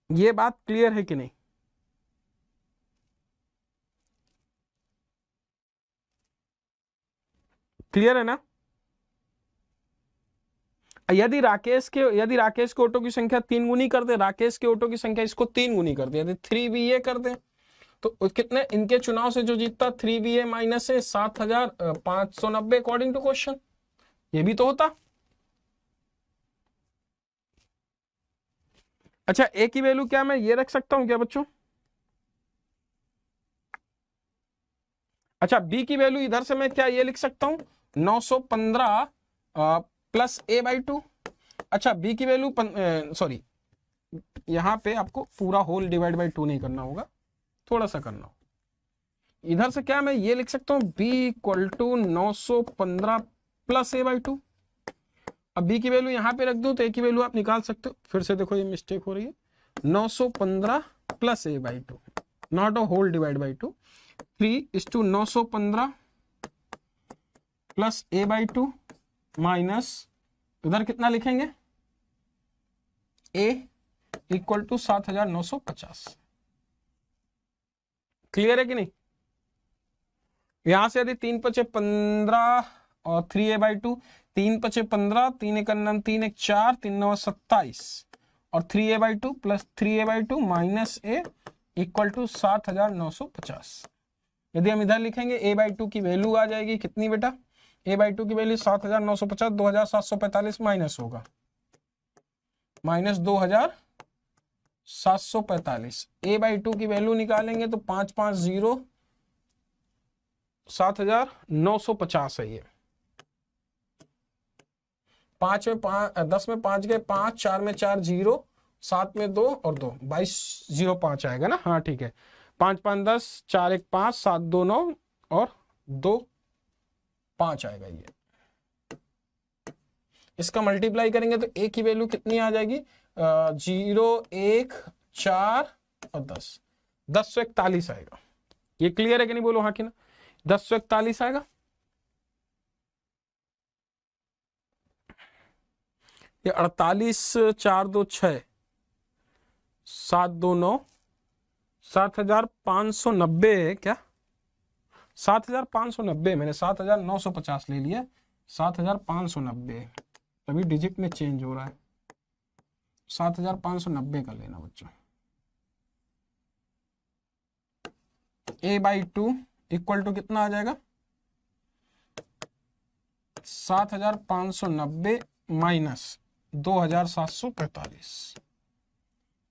ये बात क्लियर है कि नहीं? क्लियर है ना? यदि राकेश के वोटों की संख्या 3 गुनी कर दे, राकेश के वोटों की संख्या इसको 3 गुनी कर दे, यदि 3VA कर दे, तो कितने इनके चुनाव से जो जीतता 3VA माइनस है 7590 अकॉर्डिंग टू क्वेश्चन। ये भी तो होता। अच्छा, ए की वैल्यू क्या मैं ये रख सकता हूं क्या बच्चों? अच्छा, बी की वैल्यू इधर से मैं क्या ये लिख सकता हूं, 915 प्लस a/2। अच्छा, बी की वैल्यू सॉरी, यहां पे आपको पूरा होल डिवाइड बाई 2 नहीं करना होगा, थोड़ा सा करना होगा। इधर से क्या मैं ये लिख सकता हूं, b equal to 915 plus a/2। अब बी की वैल्यू यहां पे रख दो तो ए की वैल्यू आप निकाल सकते हो। फिर से देखो ये मिस्टेक हो रही है, 915 plus a/2, not a whole divide by 2। 3:915 plus a/2 minus, इधर कितना लिखेंगे, a इक्वल टू 7950। क्लियर है कि नहीं? यहां से यदि 3 × 5 = 15 और 3a/2, 3 × 5 = 15, 3 × 9 3 × 4, 3 9 27 और 3a/2 plus 3a/2 minus a equal to 7950। यदि हम इधर लिखेंगे a/2 की वैल्यू आ जाएगी कितनी बेटा, a/2 की वैल्यू 7950, 2745 माइनस होगा, माइनस 2745। a/2 की वैल्यू निकालेंगे तो 550 7950 है ये। 5 में 5, 10 में 5 गए 5, 4 में 4 0, 7 में 2 और 2, 2205 आएगा ना? हाँ ठीक है, 5 5 10, 4 1 5, 7 2 9 और 2 5 आएगा ये। इसका मल्टीप्लाई करेंगे तो a की वैल्यू कितनी आ जाएगी, 0 1 4 और 10, 1041 आएगा। ये क्लियर है कि नहीं? बोलो हाँ कि ना? 1041 आएगा। ये 48 4 2 6 7 2 9 7590 है क्या? 7590, मैंने 7950 ले लिया, 7590, तभी डिजिट में चेंज हो रहा है। 7590 का लेना बच्चों। a/2 इक्वल टू कितना आ जाएगा, 7590 माइनस 2745।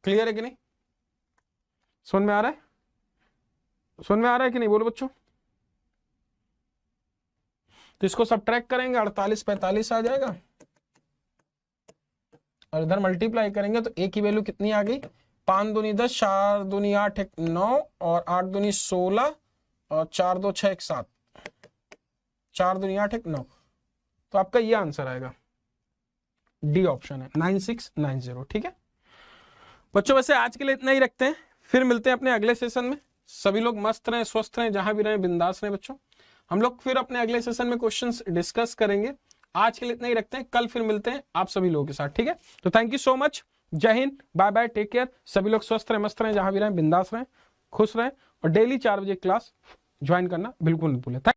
क्लियर है कि नहीं? समझ में आ रहा है? सुन में आ रहा है कि नहीं, बोलो बच्चों। तो इसको सब्ट्रैक्ट करेंगे 48 45 आ जाएगा, और इधर मल्टीप्लाई करेंगे तो ए की वैल्यू कितनी आ गई, 5 दूनी 10, 4 दूनी 8 1 9, और 8 दूनी 16, और 4 2 6 1 7, 4 दूनी 8 1 9। तो आपका ये आंसर आएगा, डी ऑप्शन है 9690। ठीक है बच्चों, वैसे आज के लिए इतना ही रखते हैं, फिर मिलते हैं अपने अगले सेशन में। सभी लोग मस्त रहें, स्वस्थ रहें, जहां भी रहें बिंदास रहें बच्चों। हम लोग फिर अपने अगले सेशन में क्वेश्चंस डिस्कस करेंगे। आज के लिए इतना ही रखते हैं, कल फिर मिलते हैं आप सभी लोगों के साथ। ठीक है, तो थैंक यू सो मच, जय हिंद, बाय बाय, टेक केयर। सभी लोग स्वस्थ रहें, मस्त रहें, जहां भी रहें बिंदास रहें, खुश रहें, और डेली 4 बजे क्लास ज्वाइन करना बिल्कुल नहीं भूलें।